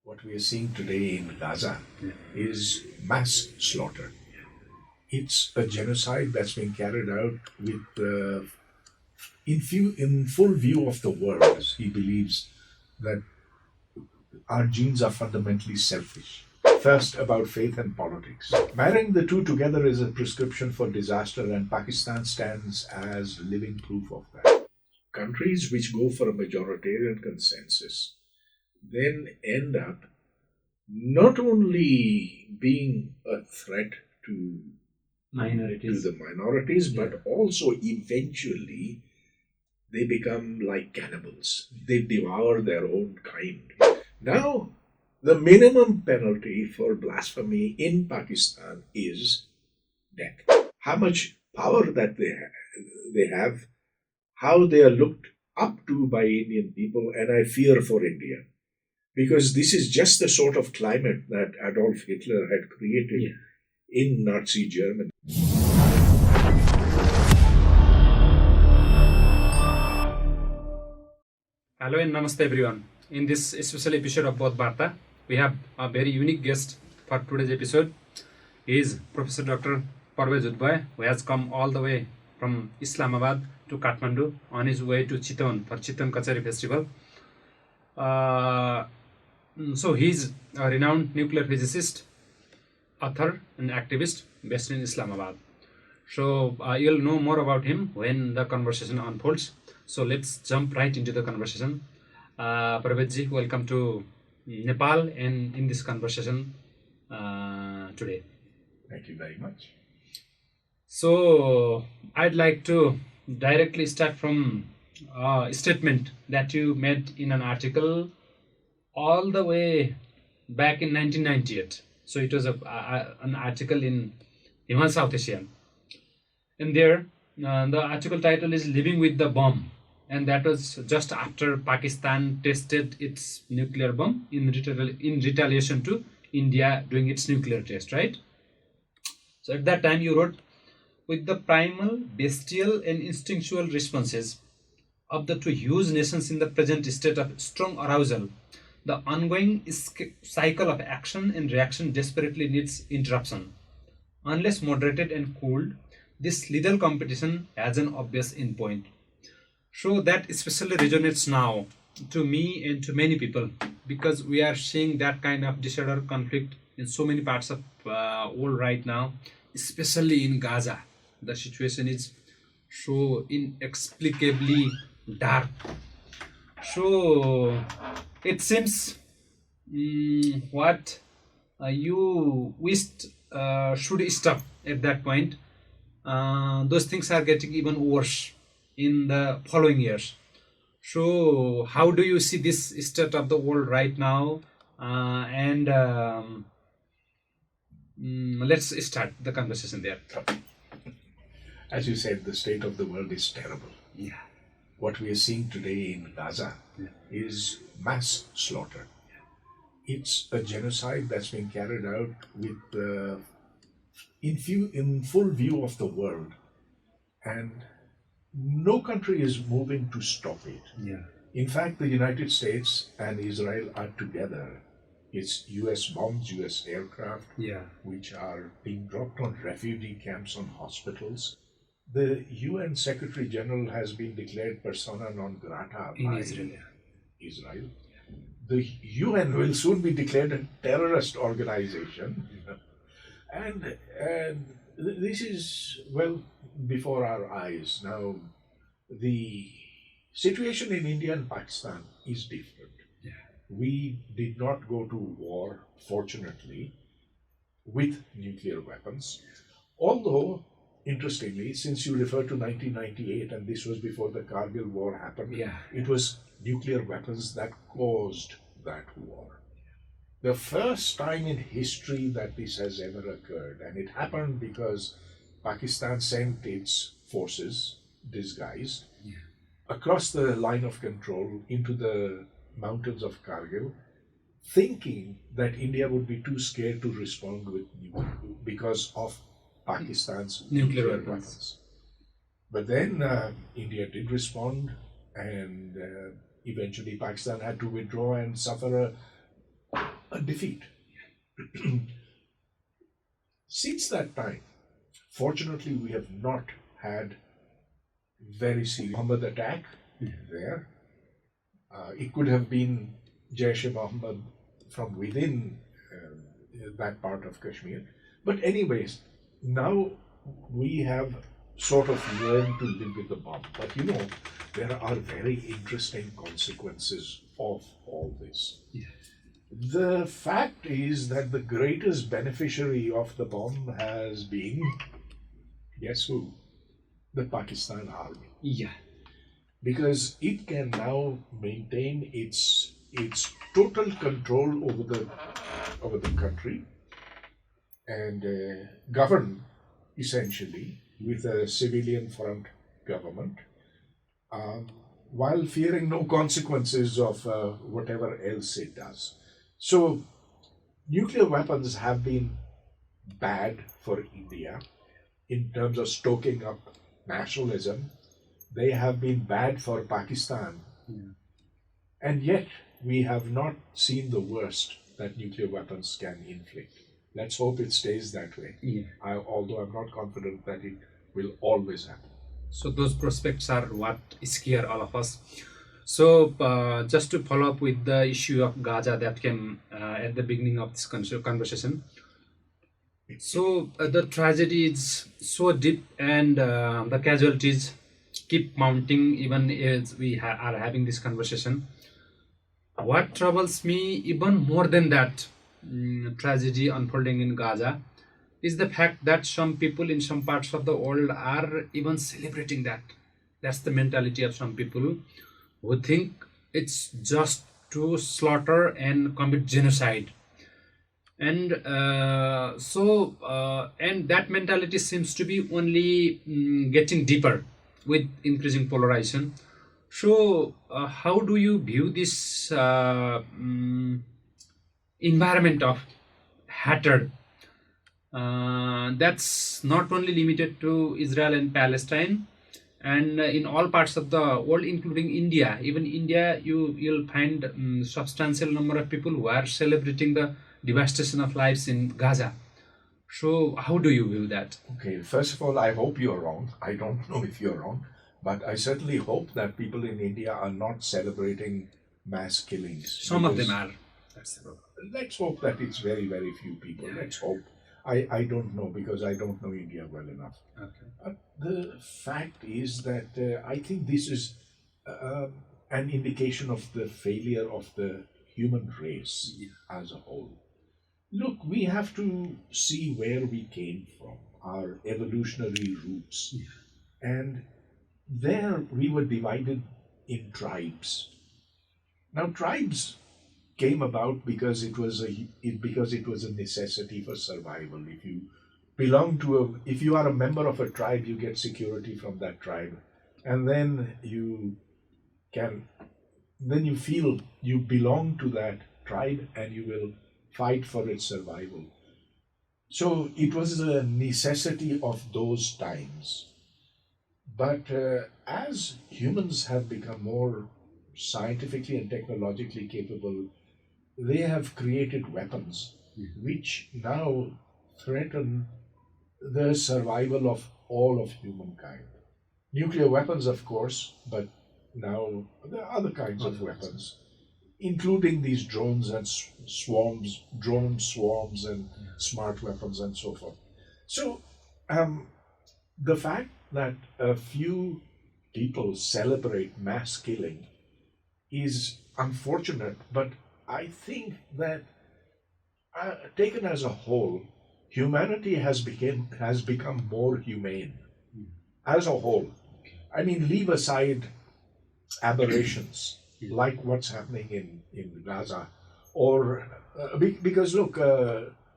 What we are seeing today in Gaza is mass slaughter. It's a genocide that's been carried out with in full view of the world. He believes that our genes are fundamentally selfish. First, about faith and politics. Marrying the two together is a prescription for disaster, and Pakistan stands as living proof of that. Countries which go for a majoritarian consensus then end up not only being a threat to minorities. the minorities, but also eventually they become like cannibals. They devour their own kind. Now, the minimum penalty for blasphemy in Pakistan is death. How much power that they have, how they are looked up to by Indian people, and I fear for India. Because this is just the sort of climate that Adolf Hitler had created in Nazi Germany. Hello and namaste everyone. In this special episode of Bodh-Varta, we have a very unique guest for today's episode. He is Professor Dr. Pervez Hoodbhoy, who has come all the way from Islamabad to Kathmandu on his way to Chittagong for Chittagong Kachari Festival. So he is a renowned nuclear physicist, author and activist based in Islamabad. So you'll know more about him when the conversation unfolds. So let's jump right into the conversation. Pervezji, welcome to Nepal and in this conversation today. Thank you very much. So I'd like to directly start from a statement that you made in an article all the way back in 1998. So it was an article in Himal South Asia. And there, the article title is Living with the Bomb. And that was just after Pakistan tested its nuclear bomb in retaliation to India doing its nuclear test, right? So at that time you wrote, with the primal, bestial and instinctual responses of the two huge nations in the present state of strong arousal, the ongoing cycle of action and reaction desperately needs interruption. Unless moderated and cooled, this lethal competition has an obvious endpoint. So that especially resonates now to me and to many people, because we are seeing that kind of disorder conflict in so many parts of world right now, especially in Gaza. The situation is so inexplicably dark. So it seems what you wished should stop at that point. Those things are getting even worse in the following years. So how do you see this state of the world right now? Let's start the conversation there. As you said, the state of the world is terrible. Yeah. What we are seeing today in Gaza is mass slaughter. It's a genocide that's been carried out with in full view of the world, and no country is moving to stop it. Yeah. In fact, the United States and Israel are together. It's US bombs, US aircraft, which are being dropped on refugee camps, on hospitals. The UN Secretary General has been declared persona non grata In by Israel. The UN will soon be declared a terrorist organization. And this is, well, before our eyes. Now, the situation in India and Pakistan is different. We did not go to war, fortunately, with nuclear weapons. Although, interestingly, since you refer to 1998, and this was before the Kargil war happened, it was nuclear weapons that caused that war. The first time in history that this has ever occurred, and it happened because Pakistan sent its forces, disguised, across the line of control into the mountains of Kargil, thinking that India would be too scared to respond with because of Pakistan's nuclear weapons. But then India did respond, and eventually Pakistan had to withdraw and suffer a a defeat. Since that time, fortunately, we have not had very serious Muhammad attack there. It could have been Jaish-e-Mohammed from within that part of Kashmir. But anyways, now we have sort of learned to live with the bomb. But you know, there are very interesting consequences of all this. Yeah. The fact is that the greatest beneficiary of the bomb has been, guess who? The Pakistan army. Yeah. Because it can now maintain its total control over the country and govern essentially with a civilian front government, while fearing no consequences of whatever else it does. So nuclear weapons have been bad for India in terms of stoking up nationalism. They have been bad for Pakistan. And yet we have not seen the worst that nuclear weapons can inflict. Let's hope it stays that way. Yeah. Although I'm not confident that it will always happen. So those prospects are what scare all of us. So just to follow up with the issue of Gaza that came at the beginning of this conversation. So the tragedy is so deep, and the casualties keep mounting even as we are having this conversation. What troubles me even more than that tragedy unfolding in Gaza is the fact that some people in some parts of the world are even celebrating that. That's the mentality of some people who think it's just to slaughter and commit genocide. And and that mentality seems to be only getting deeper with increasing polarization. So how do you view this environment of hatred that's not only limited to Israel and Palestine, and in all parts of the world, including India? Even India, you'll find substantial number of people who are celebrating the devastation of lives in Gaza. So how do you view that? Okay, first of all, I hope you're wrong. I don't know if you're wrong, but I certainly hope that people in India are not celebrating mass killings. Some of them are. That's the problem. Let's hope that it's very, very few people. Let's hope. I don't know because I don't know India well enough. Okay. But the fact is that I think this is an indication of the failure of the human race as a whole. Look, we have to see where we came from, our evolutionary roots. And there we were divided in tribes. Now, tribes came about because it was a necessity for survival. If you are a member of a tribe, you get security from that tribe, and then you feel you belong to that tribe, and you will fight for its survival. So it was a necessity of those times. But as humans have become more scientifically and technologically capable, they have created weapons which now threaten the survival of all of humankind. Nuclear weapons, of course, but now there are other kinds of weapons, including these drones and drone swarms and smart weapons and so forth. So the fact that a few people celebrate mass killing is unfortunate, but I think that taken as a whole, humanity has become more humane as a whole. I mean, leave aside aberrations like what's happening in Gaza, or because look,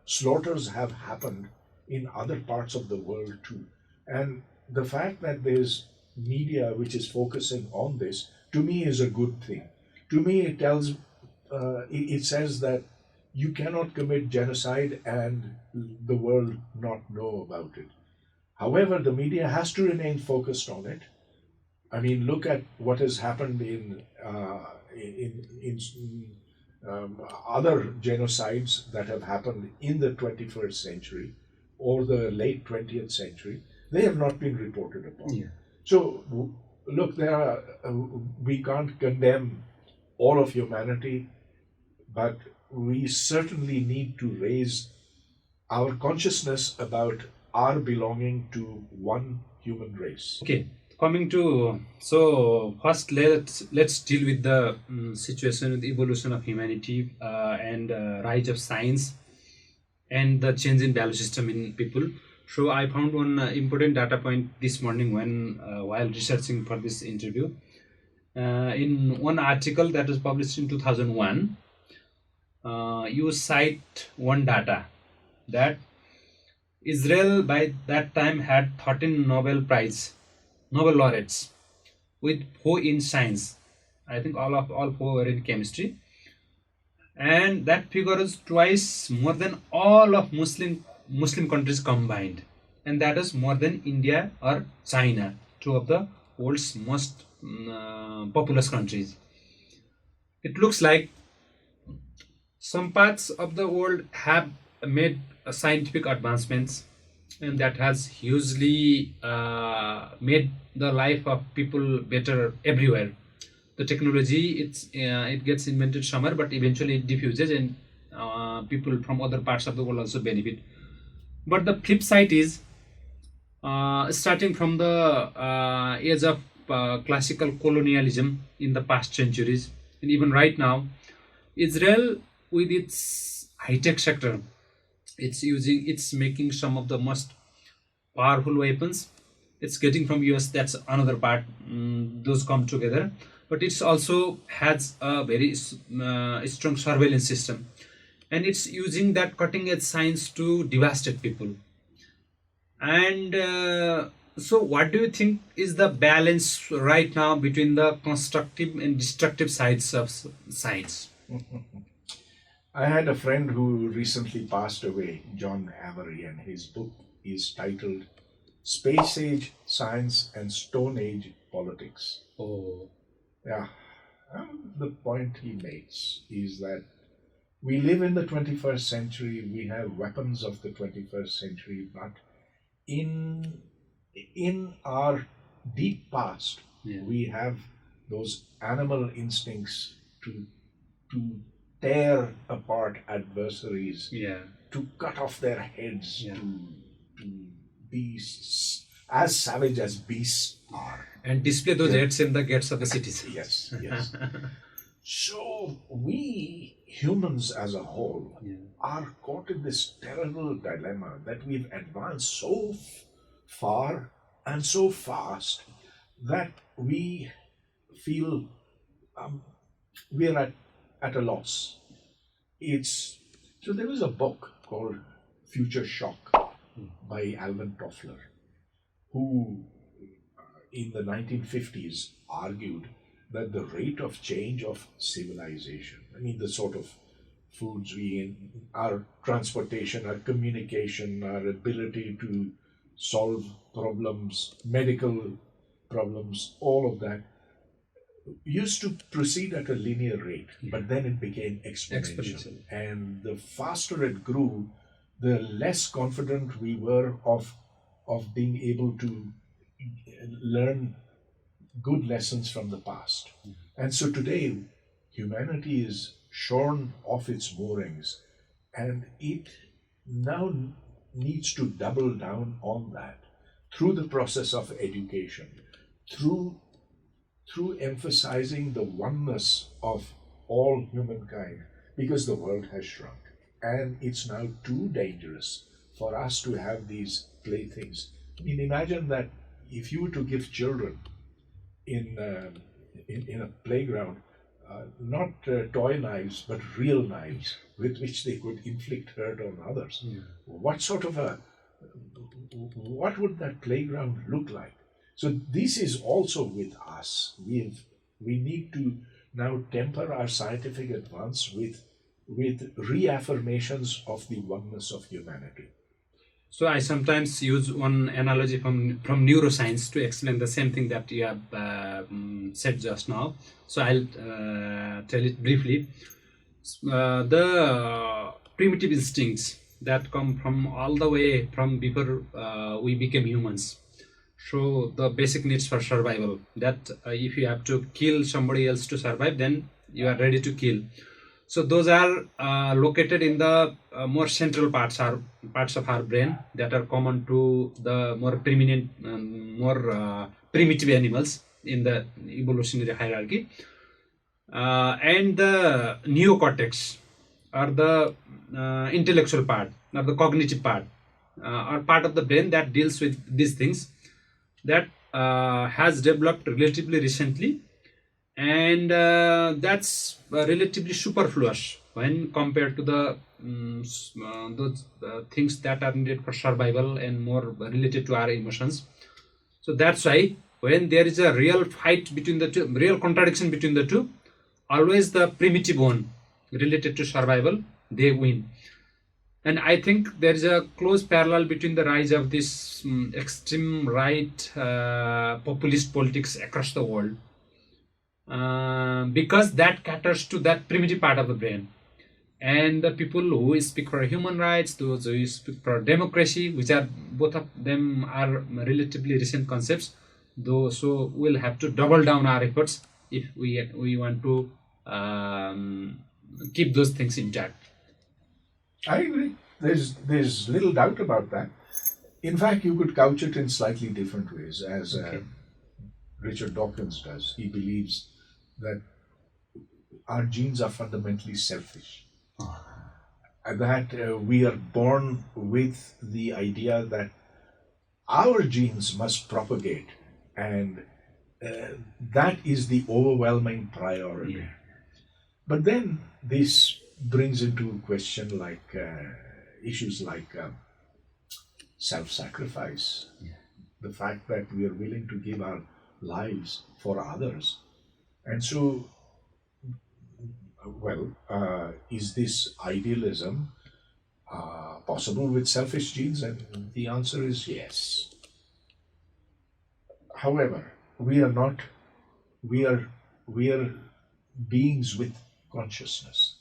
slaughters have happened in other parts of the world too, and the fact that there's media which is focusing on this, to me, is a good thing. To me, it says that you cannot commit genocide and the world not know about it. However, the media has to remain focused on it. I mean, look at what has happened in other genocides that have happened in the 21st century or the late 20th century, they have not been reported upon. Yeah. So, look, there are, we can't condemn all of humanity, but we certainly need to raise our consciousness about our belonging to one human race. Okay, coming to, so first let's deal with the situation with evolution of humanity and rise of science and the change in value system in people. So I found one important data point this morning when while researching for this interview. In one article that was published in 2001, you cite one data that Israel by that time had 13 Nobel laureates, with 4 in science. I think all 4 were in chemistry, and that figure is twice more than all of Muslim countries combined, and that is more than India or China, 2 of the world's most populous countries. It looks like some parts of the world have made scientific advancements, and that has hugely made the life of people better everywhere. The technology, it gets invented somewhere, but eventually it diffuses, and people from other parts of the world also benefit. But the flip side is, starting from the age of classical colonialism in the past centuries, and even right now, Israel with its high-tech sector, it's making some of the most powerful weapons. It's getting from US, that's another part. Those come together, but it's also has a very strong surveillance system, and it's using that cutting edge science to devastate people. And so what do you think is the balance right now between the constructive and destructive sides of science? I had a friend who recently passed away, John Avery, and his book is titled Space Age Science and Stone Age Politics. Oh, Yeah, the point he makes is that we live in the 21st century, we have weapons of the 21st century, but in our deep past, yeah. we have those animal instincts to tear apart adversaries, Yeah. to cut off their heads, Yeah. to be as savage as beasts are. And display those Yeah. heads in the gates of the cities. Yes, yes. So we humans as a whole Yeah. are caught in this terrible dilemma that we've advanced so far and so fast that we feel we're at a loss. It's so there was a book called Future Shock by Alvin Toffler, who in the 1950s argued that the rate of change of civilization, I mean the sort of foods we eat, our transportation, our communication, our ability to solve problems, medical problems, all of that used to proceed at a linear rate, but then it became exponential. And the faster it grew, the less confident we were of being able to learn good lessons from the past. And so today, humanity is shorn off its moorings, and it now needs to double down on that through the process of education, through emphasizing the oneness of all humankind, because the world has shrunk and it's now too dangerous for us to have these playthings. I mean, imagine that if you were to give children in a playground not toy knives but real knives with which they could inflict hurt on others, what would that playground look like? So this is also with us. We need to now temper our scientific advance with reaffirmations of the oneness of humanity. So I sometimes use one analogy from neuroscience to explain the same thing that you have said just now. So I'll tell it briefly. the primitive instincts that come from all the way from before we became humans. So the basic needs for survival, that if you have to kill somebody else to survive, then you are ready to kill. So those are located in the more central parts of our brain that are common to the more preeminent, more primitive animals in the evolutionary hierarchy. And the neocortex, or the intellectual part, or the cognitive part, or part of the brain that deals with these things, that has developed relatively recently, and that's relatively superfluous when compared to the those things that are needed for survival and more related to our emotions. So that's why when there is a real fight between the two, real contradiction between the two, always the primitive one related to survival, they win. And I think there is a close parallel between the rise of this extreme right populist politics across the world, because that caters to that primitive part of the brain. And the people who speak for human rights, those who speak for democracy, which are both of them are relatively recent concepts, though, so we'll have to double down our efforts if we want to keep those things intact. I agree. There's little doubt about that. In fact, you could couch it in slightly different ways, as Okay. Richard Dawkins does. He believes that our genes are fundamentally selfish, and that we are born with the idea that our genes must propagate, and that is the overwhelming priority. Yeah. But then this brings into question issues like self-sacrifice, the fact that we are willing to give our lives for others. And so, is this idealism possible with selfish genes? And the answer is yes. However, we are not, we are beings with consciousness.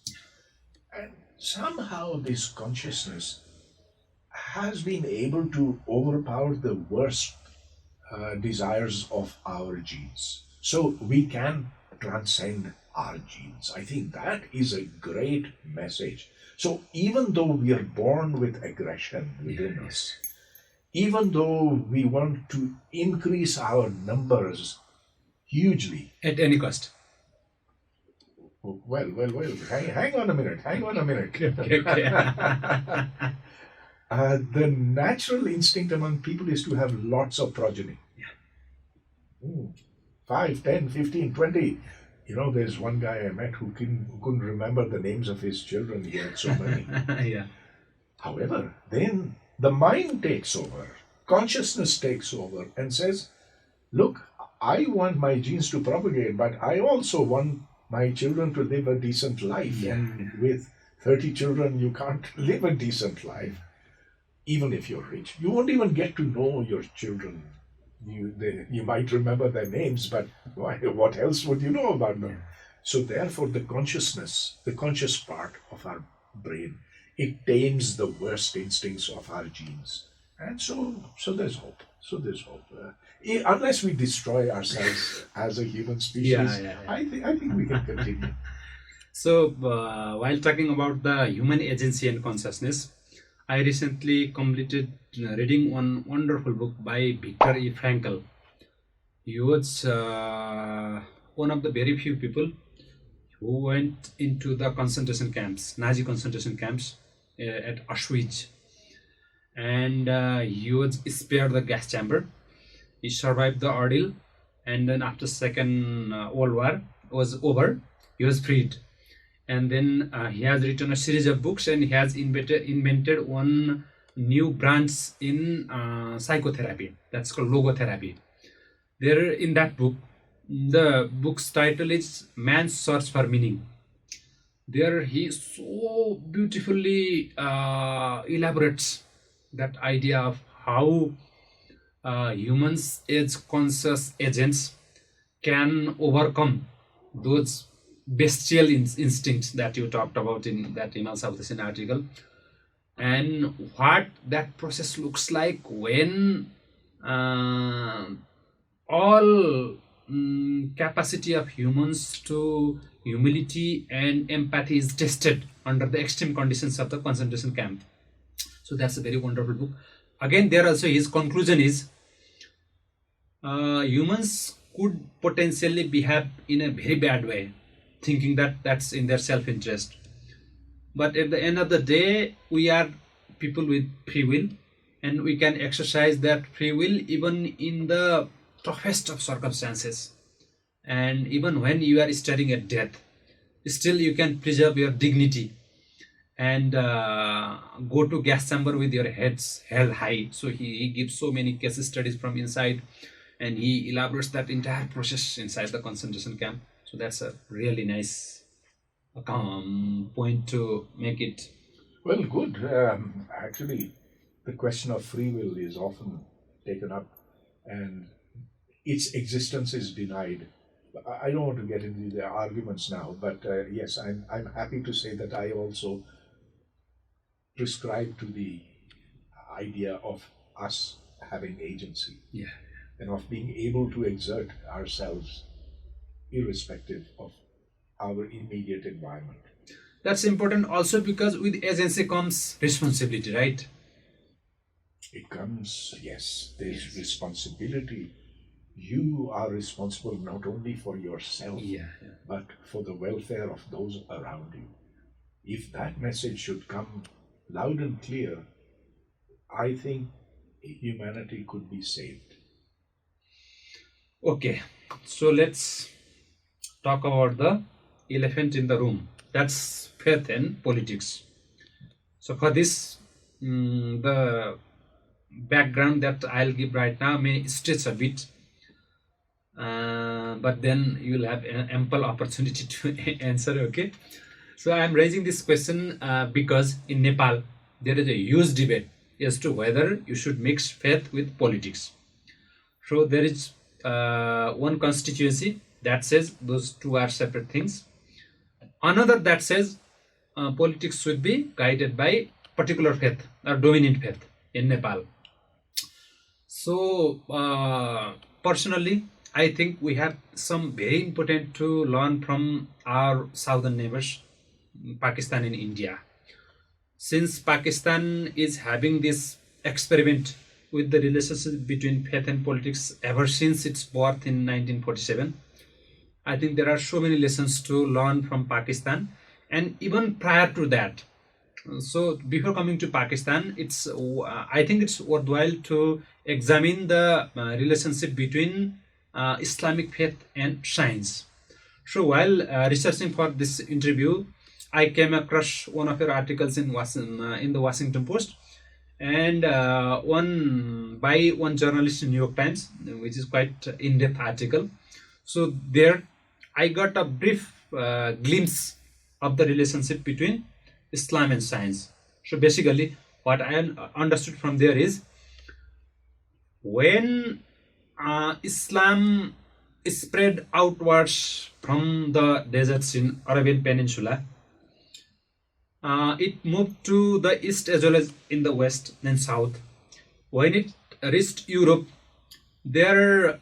And somehow this consciousness has been able to overpower the worst desires of our genes. So we can transcend our genes. I think that is a great message. So even though we are born with aggression within us, even though we want to increase our numbers hugely, At any cost. well, hang on a minute, Okay. The natural instinct among people is to have lots of progeny. Mm, 5, 10, 15, 20. You know, there's one guy I met who couldn't remember the names of his children. He had so many. Yeah. However, then the mind takes over, consciousness takes over and says, look, I want my genes to propagate, but I also want my children to live a decent life. Yeah. And with 30 children, you can't live a decent life, even if you're rich. You won't even get to know your children. You might remember their names, but what else would you know about them? So therefore, the consciousness, the conscious part of our brain, it tames the worst instincts of our genes. And so there's hope. So there's hope. Unless we destroy ourselves as a human species, Yeah. I think we can continue. So, while talking about the human agency and consciousness, I recently completed reading one wonderful book by Viktor E. Frankl. He was one of the very few people who went into the concentration camps, Nazi concentration camps at Auschwitz. And he was spared the gas chamber. He survived the ordeal, and then after Second World War was over, he was freed. And then he has written a series of books, and he has invented one new branch in psychotherapy that's called logotherapy. There in that book, the book's title is Man's Search for Meaning. There he so beautifully elaborates that idea of how humans as conscious agents can overcome those bestial instinct that you talked about in that Imal South Asian article, and what that process looks like when uh, all capacity of humans to humility and empathy is tested under the extreme conditions of the concentration camp. So that's a very wonderful book. Again, there also his conclusion is humans could potentially behave in a very bad way, thinking that that's in their self-interest. But at the end of the day, we are people with free will, and we can exercise that free will even in the toughest of circumstances. And even when you are staring at death, still you can preserve your dignity and go to gas chamber with your heads held high. So he gives so many case studies from inside, and he elaborates that entire process inside the concentration camp. So that's a really nice point to make it. Well, good. Actually, the question of free will is often taken up, and its existence is denied. I don't want to get into the arguments now, but yes, I'm happy to say that I also prescribe to the idea of us having agency Yeah. and of being able to exert ourselves irrespective of our immediate environment. That's important also because with agency comes responsibility, right? It comes, yes, there's responsibility. You are responsible not only for yourself, Yeah. but for the welfare of those around you. If that message should come loud and clear, I think humanity could be saved. Okay, so let's talk about the elephant in the room. That's faith and politics. So for this, the background that I'll give right now may stretch a bit, but then you'll have an ample opportunity to answer. Okay, so I'm raising this question because in Nepal there is a huge debate as to whether you should mix faith with politics. So there is one constituency that says those two are separate things. Another that says politics should be guided by particular faith or dominant faith in Nepal. So personally, I think we have some very important to learn from our southern neighbors, Pakistan and India. Since Pakistan is having this experiment with the relationship between faith and politics ever since its birth in 1947, I think there are so many lessons to learn from Pakistan, and even prior to that. So before coming to Pakistan, I think it's worthwhile to examine the relationship between Islamic faith and science. So while researching for this interview, I came across one of your articles in the Washington Post, and one by one journalist in New York Times, which is quite in-depth article. So there, I got a brief glimpse of the relationship between Islam and science. So basically, what I understood from there is when Islam spread outwards from the deserts in Arabian Peninsula, it moved to the east as well as in the west and south. When it reached Europe, there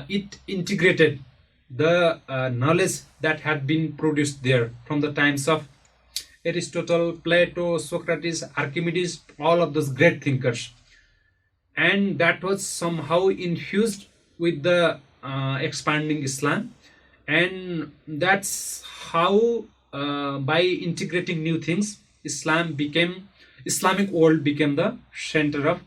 it integrated the knowledge that had been produced there from the times of Aristotle, Plato, Socrates, Archimedes, all of those great thinkers. And that was somehow infused with the expanding Islam. And that's how, by integrating new things, Islamic world became the center of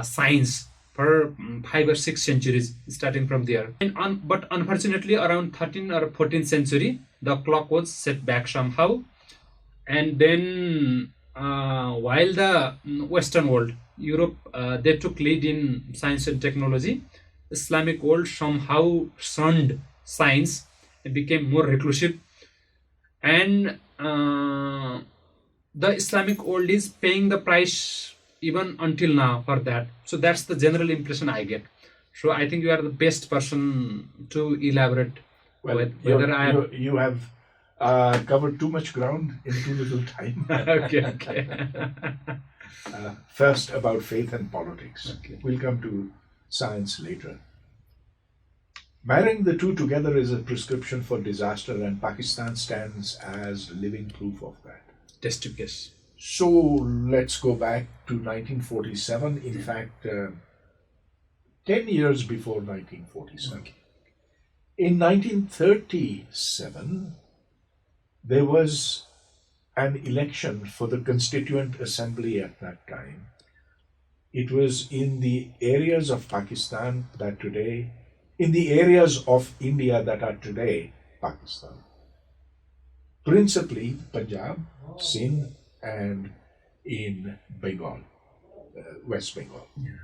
science for 5 or 6 centuries, starting from there. But unfortunately, around 13th or 14th century, the clock was set back somehow. And then, while the Western world, Europe, they took lead in science and technology, Islamic world somehow shunned science and became more reclusive. And the Islamic world is paying the price even until now for that. So that's the general impression I get. So I think you are the best person to elaborate Well, you have covered too much ground in too little time. Okay. First, about faith and politics. Okay. We'll come to science later. Marrying the two together is a prescription for disaster, and Pakistan stands as living proof of that. Test tube case. So let's go back to 1947. In fact, 10 years before 1947. Okay. In 1937, there was an election for the Constituent Assembly at that time. It was in the areas of Pakistan that today, in the areas of India that are today Pakistan. Principally Punjab, Sindh, and in Bengal, West Bengal. Yeah.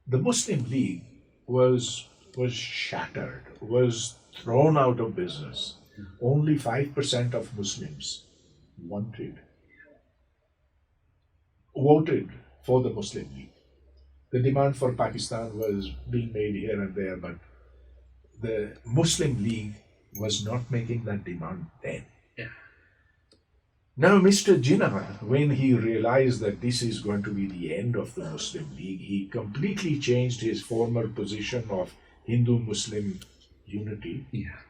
The Muslim League was shattered, was thrown out of business. Only 5% of Muslims voted for the Muslim League. The demand for Pakistan was being made here and there, but the Muslim League was not making that demand then. Yeah. Now, Mr. Jinnah, when he realized that this is going to be the end of the Muslim League, he completely changed his former position of Hindu-Muslim unity. Yeah.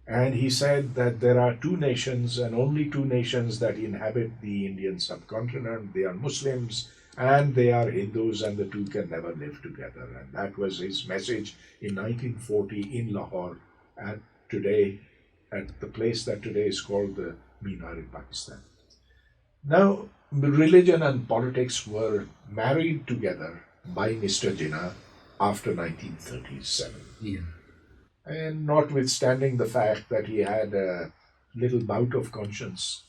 And he said that there are two nations and only two nations that inhabit the Indian subcontinent. They are Muslims and they are Hindus, and the two can never live together. And that was his message in 1940 in Lahore, at the place that today is called the Minar in Pakistan. Now, religion and politics were married together by Mr. Jinnah after 1937. Yeah. And notwithstanding the fact that he had a little bout of conscience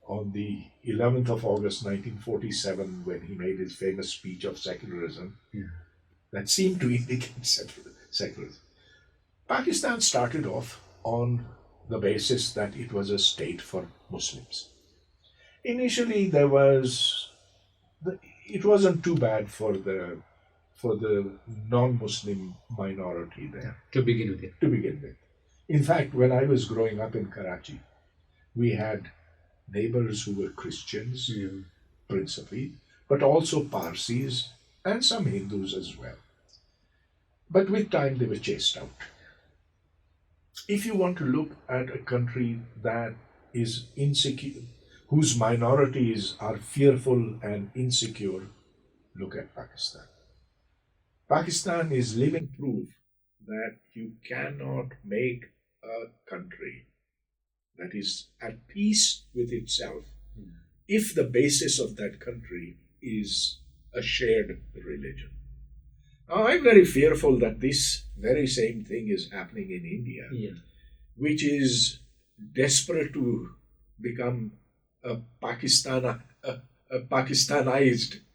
on the 11th of August 1947 when he made his famous speech of secularism, that seemed to indicate secularism. Pakistan started off on the basis that it was a state for Muslims. Initially, it wasn't too bad for the non-Muslim minority there. To begin with. In fact, when I was growing up in Karachi, we had neighbors who were Christians, principally, but also Parsis and some Hindus as well. But with time, they were chased out. If you want to look at a country that is insecure, whose minorities are fearful and insecure, look at Pakistan. Pakistan is living proof that you cannot make a country that is at peace with itself if the basis of that country is a shared religion. Now, I'm very fearful that this very same thing is happening in India, which is desperate to become a Pakistanized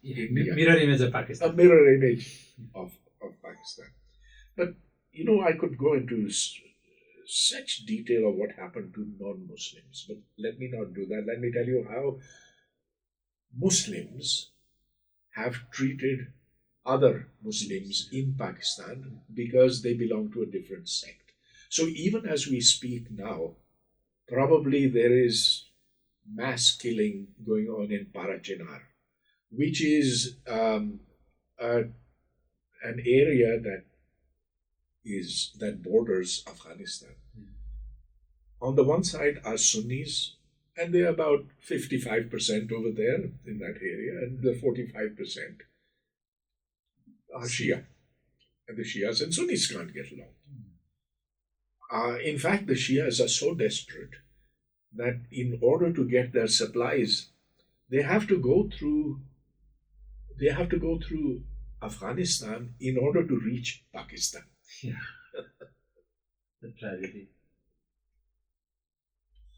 India. Mirror image of Pakistan. A mirror image of Pakistan. But, I could go into such detail of what happened to non-Muslims, but let me not do that. Let me tell you how Muslims have treated other Muslims in Pakistan because they belong to a different sect. So even as we speak now, probably there is mass killing going on in Parachinar, which is an area that borders Afghanistan. On the one side are Sunnis, and they're about 55% over there in that area, and the 45% are Shia. And the Shias and Sunnis can't get along. In fact, the Shias are so desperate that in order to get their supplies, they have to go through Afghanistan in order to reach Pakistan. Yeah. The tragedy.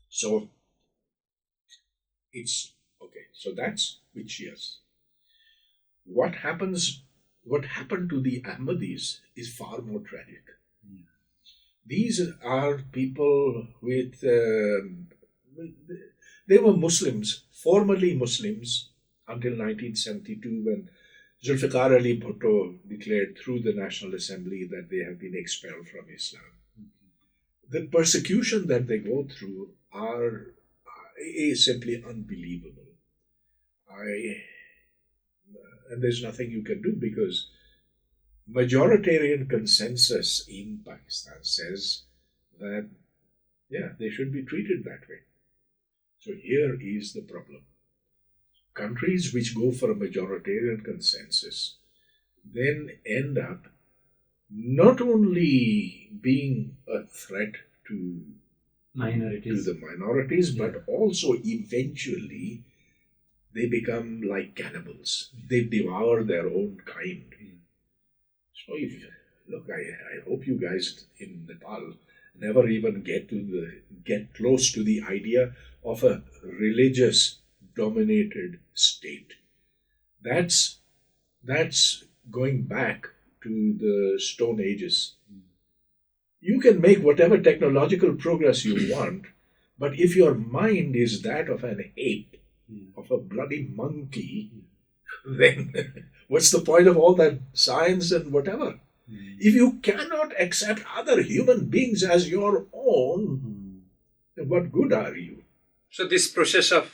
So it's okay. So that's with Shias. What happened to the Ahmadis is far more tragic. These are people they were Muslims, formerly Muslims, until 1972 when Zulfikar Ali Bhutto declared through the National Assembly that they have been expelled from Islam. the persecution that they go through is simply unbelievable. And there's nothing you can do, because majoritarian consensus in Pakistan says that, yeah, they should be treated that way. So here is the problem. Countries which go for a majoritarian consensus then end up not only being a threat to the minorities, but also eventually they become like cannibals. They devour their own kind. So I hope you guys in Nepal never even get close to the idea of a religious dominated state. That's going back to the Stone Ages. You can make whatever technological progress you want, but if your mind is that of an ape, of a bloody monkey, then what's the point of all that science and whatever? If you cannot accept other human beings as your own, then what good are you? So this process of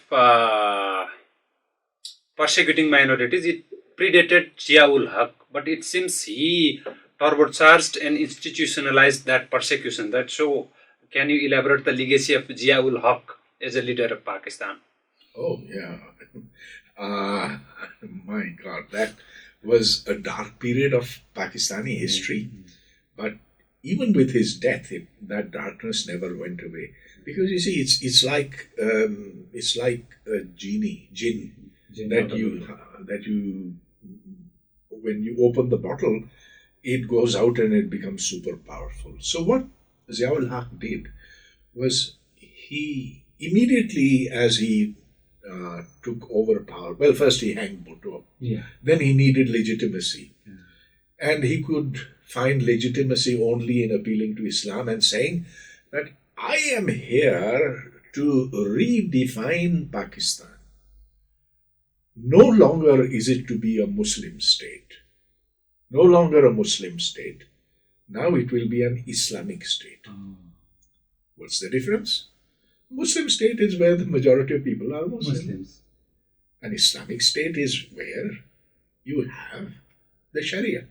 persecuting minorities, it predated Zia-ul-Haq, but it seems he turbocharged and institutionalized that persecution. So can you elaborate the legacy of Zia-ul-Haq as a leader of Pakistan? Oh, yeah. My God, that was a dark period of Pakistani history. But even with his death, that darkness never went away. Because you see, it's like a jinn that you when you open the bottle, it goes out and it becomes super powerful. So what Zia-ul-Haq did was, he immediately, as he took over power, well, first he hanged Bhutto. Then he needed legitimacy. And he could find legitimacy only in appealing to Islam and saying that I am here to redefine Pakistan. No longer is it to be a Muslim state. No longer a Muslim state. Now it will be an Islamic state. What's the difference? Muslim state is where the majority of people are Muslims. An Islamic state is where you have the Sharia.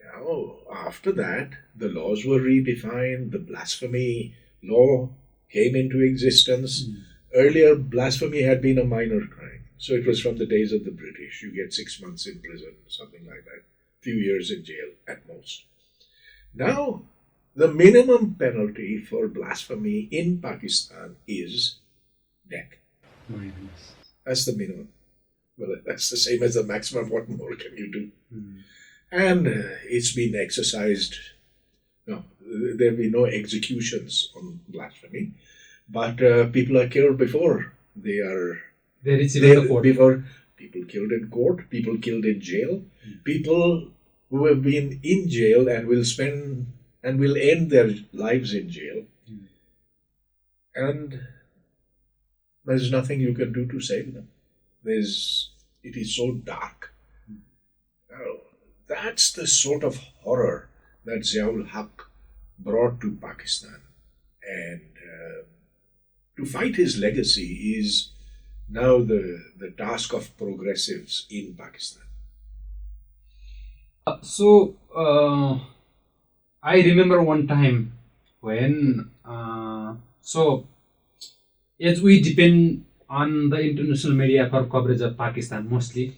Now, after that, the laws were redefined, the blasphemy law came into existence. Earlier, blasphemy had been a minor crime. So it was from the days of the British. You get 6 months in prison, something like that. Few years in jail at most. Now, the minimum penalty for blasphemy in Pakistan is death. That's the minimum. Well, that's the same as the maximum. What more can you do? And it's been exercised. No, there will be no executions on blasphemy, but people are killed before they are. Before people killed in court, people killed in jail, people who have been in jail and will end their lives in jail, and there's nothing you can do to save them. It is so dark. Now, that's the sort of horror that Zia-ul-Haq brought to Pakistan, and to fight his legacy is now the task of progressives in Pakistan. I remember one time when, as we depend on the international media for coverage of Pakistan mostly,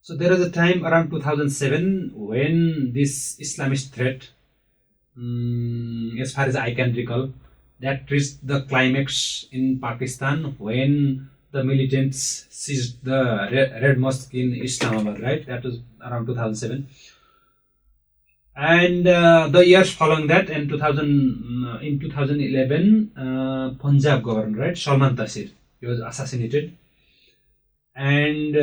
so there was a time around 2007 when this Islamist threat, as far as I can recall, that reached the climax in Pakistan when the militants seized the Red Mosque in Islamabad, right? That was around 2007. And the years following that, in 2011, Punjab governor, right, Salman Taseer, he was assassinated, and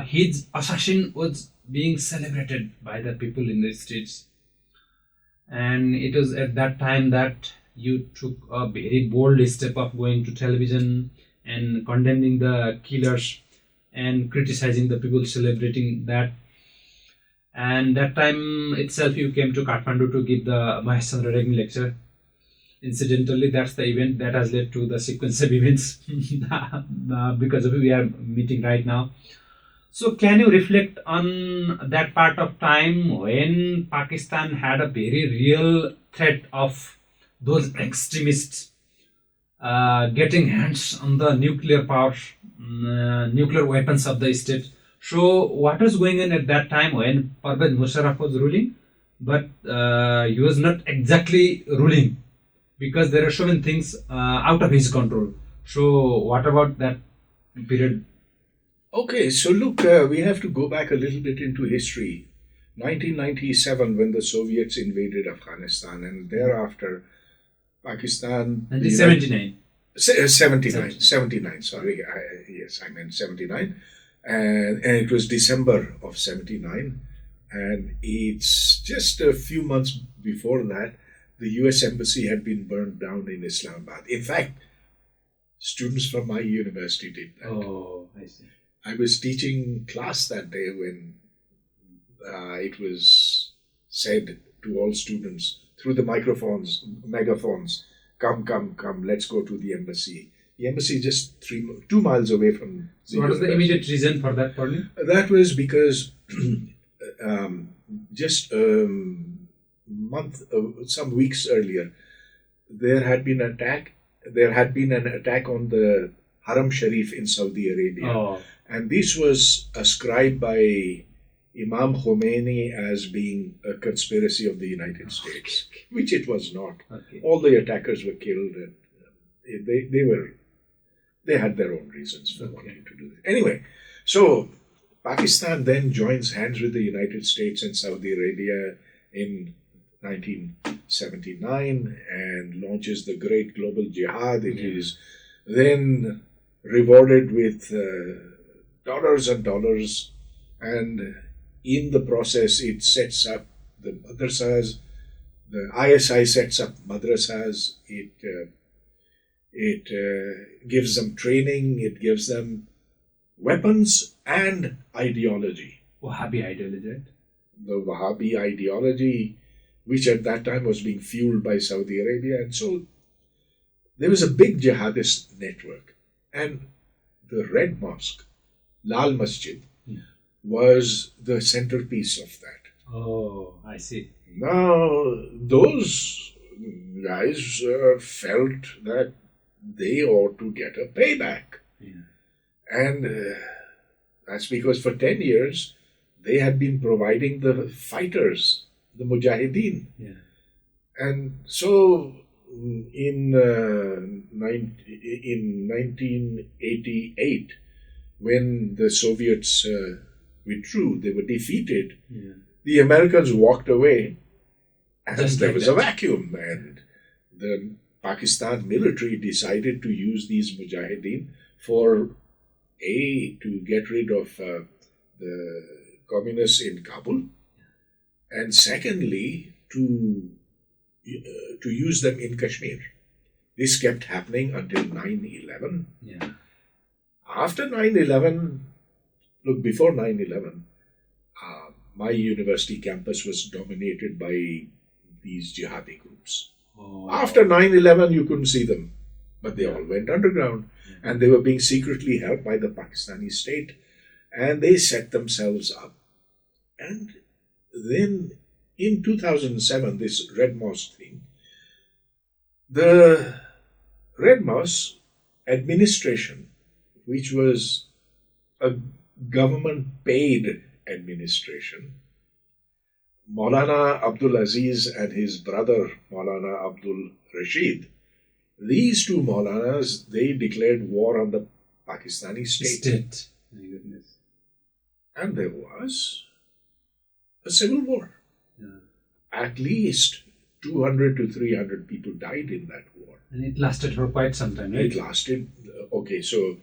his assassin was being celebrated by the people in the streets. And it was at that time that you took a very bold step of going to television and condemning the killers and criticizing the people celebrating that. And that time itself, you came to Kathmandu to give the Mahesh Chandra Regni lecture. Incidentally, that's the event that has led to the sequence of events because of we are meeting right now. So, can you reflect on that part of time when Pakistan had a very real threat of those extremists getting hands on the nuclear power, nuclear weapons of the state? So, what was going on at that time when Pervez Musharraf was ruling? But he was not exactly ruling because there are so many things out of his control. So, what about that period? Okay, so look, we have to go back a little bit into history. 1997, when the Soviets invaded Afghanistan, and thereafter Pakistan, the United 1979. 79, sorry. Yes, I meant 79. And it was December of 79. And it's just a few months before that, the US Embassy had been burned down in Islamabad. In fact, students from my university did that. Oh, I see. I was teaching class that day when it was said to all students through the megaphones, come, let's go to the embassy. The embassy is just 2 miles away from the So, what was the university. immediate reason for that, Pardon? That was because just some weeks earlier, there had been an attack on the Haram Sharif in Saudi Arabia. Oh, And this was ascribed by Imam Khomeini as being a conspiracy of the United States, which it was not. okay. All the attackers were killed, and they had their own reasons for wanting to do this. Anyway, so Pakistan then joins hands with the United States and Saudi Arabia in 1979 and launches the great global jihad. It is then rewarded with dollars and dollars, and in the process it sets up the madrasas. The ISI sets up madrasas. It gives them training. It gives them weapons and ideology. Wahhabi ideology, right? The Wahhabi ideology, which at that time was being fueled by Saudi Arabia, and so there was a big jihadist network, and the Red Mosque, Lal Masjid, was the centerpiece of that. Oh, I see. Now, those guys felt that they ought to get a payback. Yeah. And that's because for 10 years, they had been providing the fighters, the Mujahideen. Yeah. And so in 1988, when the Soviets withdrew, they were defeated. Yeah. The Americans walked away, and Just there like was that. a vacuum. And the Pakistan military decided to use these Mujahideen for to get rid of the communists in Kabul, and secondly to use them in Kashmir. This kept happening until 9/11. Yeah. After 9/11, look, before 9/11, my university campus was dominated by these jihadi groups. Oh. After 9/11, you couldn't see them, but they all went underground, and they were being secretly helped by the Pakistani state, and they set themselves up. And then in 2007, this Red Mosque thing, the Red Mosque administration, which was a government-paid administration, Maulana Abdul Aziz and his brother Maulana Abdul Rashid, these two Maulanas, they declared war on the Pakistani state. My goodness. And there was a civil war. Yeah. At least 200 to 300 people died in that war. And it lasted for quite some time, right? It lasted, okay, so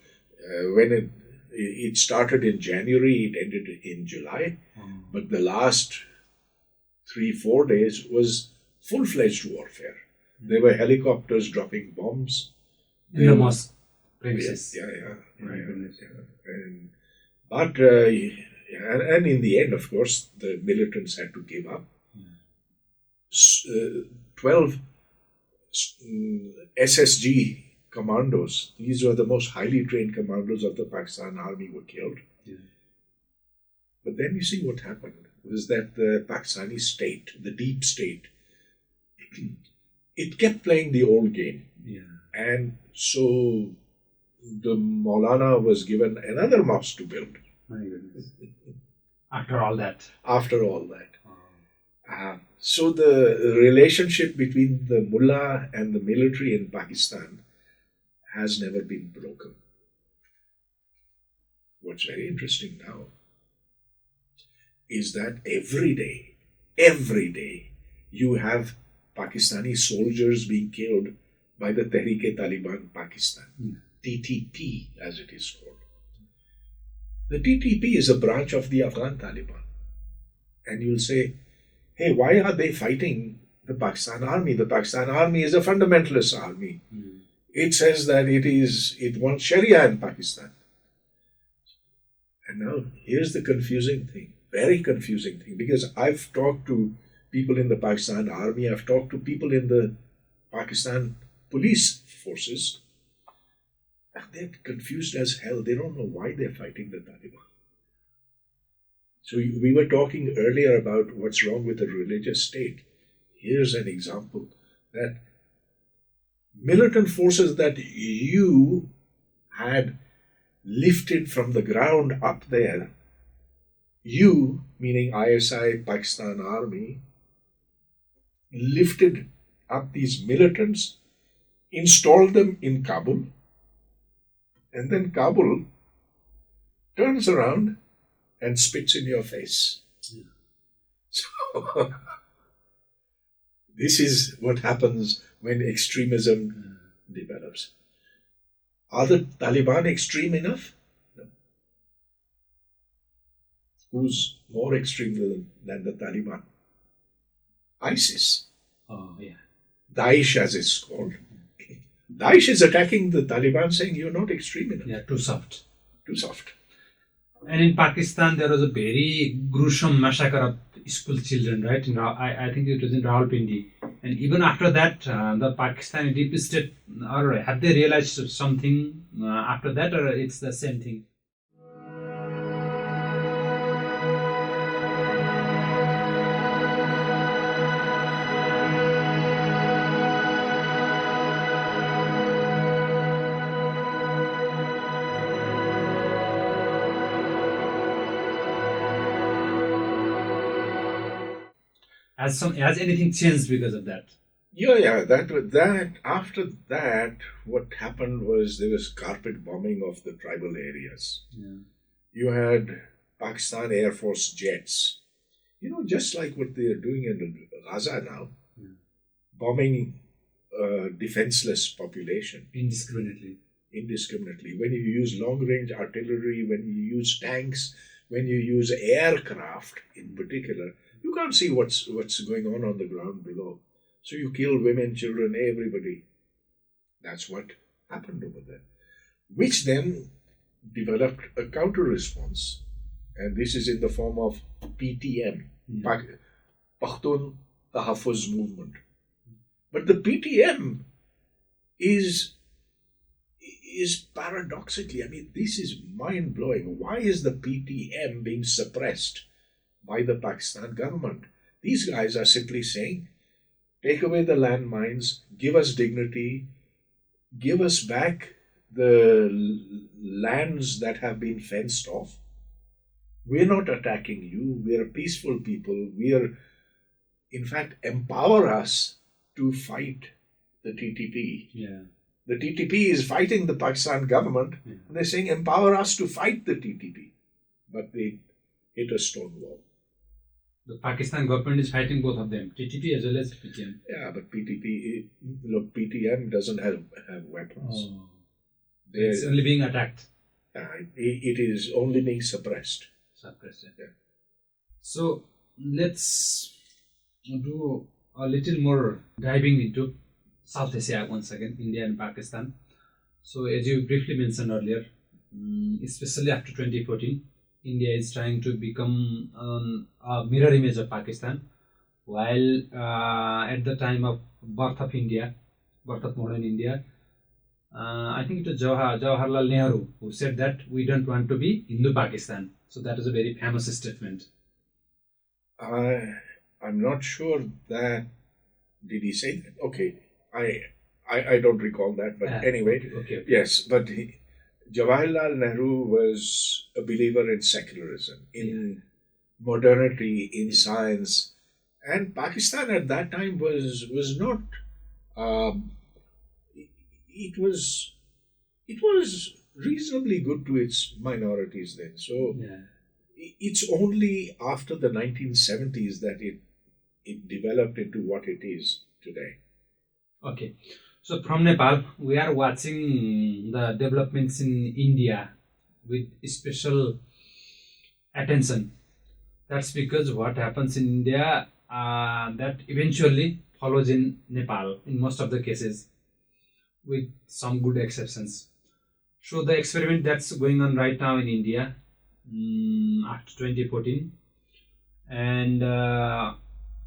when it started in January, it ended in July, but the last 3-4 days was full-fledged warfare. There were helicopters dropping bombs. In the mosque premises. Yeah. My goodness. But And in the end, of course, the militants had to give up. 12 SSG commandos, these were the most highly trained commandos of the Pakistan army, were killed. But then you see what happened was that the Pakistani state, the deep state, it kept playing the old game. And so the Maulana was given another mosque to build. My goodness. After all that. After all that. So the relationship between the mullah and the military in Pakistan has never been broken. What's very interesting now is that every day, you have Pakistani soldiers being killed by the Tehreek-e-Taliban Pakistan, TTP as it is called. The TTP is a branch of the Afghan Taliban. And you'll say, hey, why are they fighting the Pakistan army? The Pakistan army is a fundamentalist army. It says that it wants Sharia in Pakistan. And now here's the confusing thing, very confusing thing, because I've talked to people in the Pakistan army, I've talked to people in the Pakistan police forces, and they're confused as hell. They don't know why they're fighting the Taliban. So we were talking earlier about what's wrong with a religious state. Here's an example that militant forces that you had lifted from the ground up there, you, meaning ISI, Pakistan Army, lifted up these militants, installed them in Kabul, and then Kabul turns around and spits in your face. So, this is what happens when extremism develops. Are the Taliban extreme enough? No. Who's more extreme than the Taliban? ISIS. Daesh, as it's called. Daesh is attacking the Taliban, saying you're not extreme enough. Too soft. Too soft. And in Pakistan, there was a very gruesome massacre of school children, right? I think it was in Rawalpindi. And even after that, the Pakistani deep state, or have they realized something after that, or it's the same thing? Has anything changed because of that? Yeah. That after that, what happened was there was carpet bombing of the tribal areas. You had Pakistan Air Force jets, just like what they are doing in Gaza now, bombing defenseless population Indiscriminately. When you use long-range artillery, when you use tanks, when you use aircraft in particular, you can't see what's going on the ground below. So you kill women, children, everybody. That's what happened over there. Which then developed a counter-response. And this is in the form of PTM, Pakhtun Tahaffuz Movement. But the PTM is paradoxically, this is mind-blowing. Why is the PTM being suppressed by the Pakistan government? These guys are simply saying, take away the landmines, give us dignity, give us back the lands that have been fenced off. We're not attacking you. We're peaceful people. In fact, empower us to fight the TTP. The TTP is fighting the Pakistan government, and they're saying, empower us to fight the TTP. But they hit a stone wall. The Pakistan government is fighting both of them, TTP as well as PTM. Yeah, but PTM doesn't have weapons. It's only being attacked. It is only being suppressed. So let's do a little more diving into South Asia once again, India and Pakistan. So as you briefly mentioned earlier, especially after 2014, India is trying to become a mirror image of Pakistan, while at the time of birth of modern India, I think it was Jawaharlal Nehru who said that we don't want to be Hindu Pakistan. So that is a very famous statement. I I'm not sure that did he say that? Okay, I I don't recall that, but anyway, Okay. yes. But Jawaharlal Nehru was a believer in secularism, in modernity, in science, and Pakistan at that time was not. Um, it was it was reasonably good to its minorities then. So Yeah. it's only after the 1970s that it developed into what it is today. Okay. So from Nepal, we are watching the developments in India with special attention. That's because what happens in India that eventually follows in Nepal in most of the cases, with some good exceptions. So the experiment that's going on right now in India after 2014, and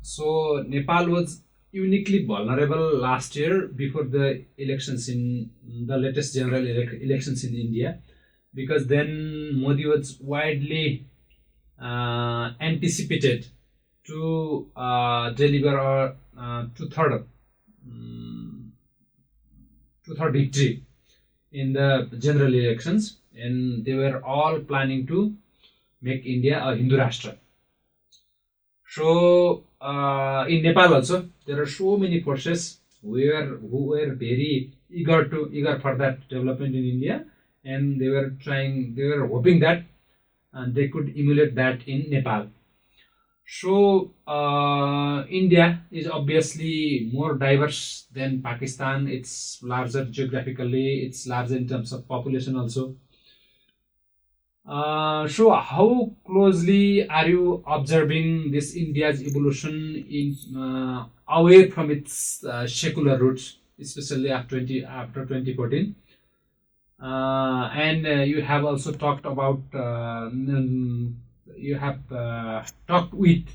so Nepal was uniquely vulnerable last year before the elections in the latest general elections in India, because then Modi was widely anticipated to deliver a um, two-third victory in the general elections, and they were all planning to make India a Hindu Rashtra. So in Nepal also, there are so many forces who were very eager for that development in India, and they were hoping that they could emulate that in Nepal. So India is obviously more diverse than Pakistan. It's larger geographically. It's larger in terms of population also. So how closely are you observing this India's evolution in away from its secular roots, especially after 2014? And you have also talked about you have talked with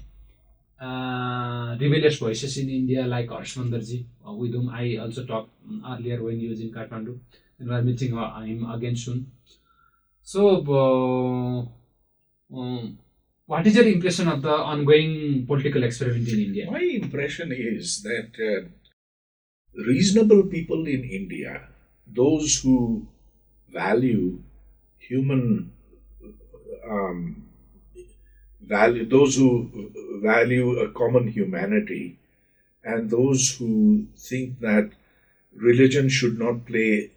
rebellious voices in India like Harshmandarji, with whom I also talked earlier when he was in Kathmandu, and we are meeting him again soon. So, what is your impression of the ongoing political experiment in India? My impression is that reasonable people in India, those who value human um, those who value a common humanity, and those who think that religion should not play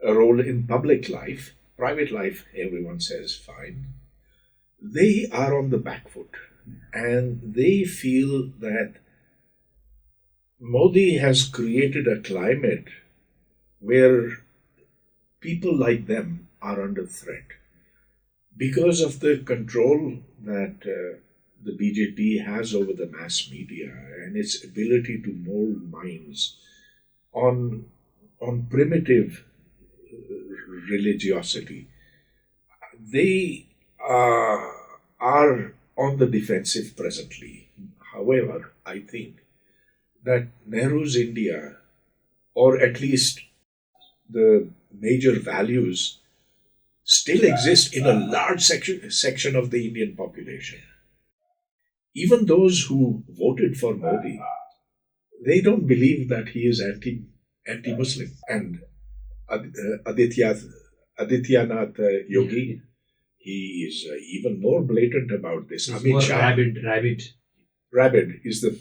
a role in public life, private life, everyone says fine, they are on the back foot. And they feel that Modi has created a climate where people like them are under threat because of the control that the BJP has over the mass media and its ability to mold minds on primitive religiosity. They are on the defensive presently. However, I think that Nehru's India, or at least the major values, still exist in a large section of the Indian population. Even those who voted for Modi, they don't believe that he is anti-Muslim. And Adityanath Yogi, he is even more blatant about this. It's Amit more Shah, rabid is the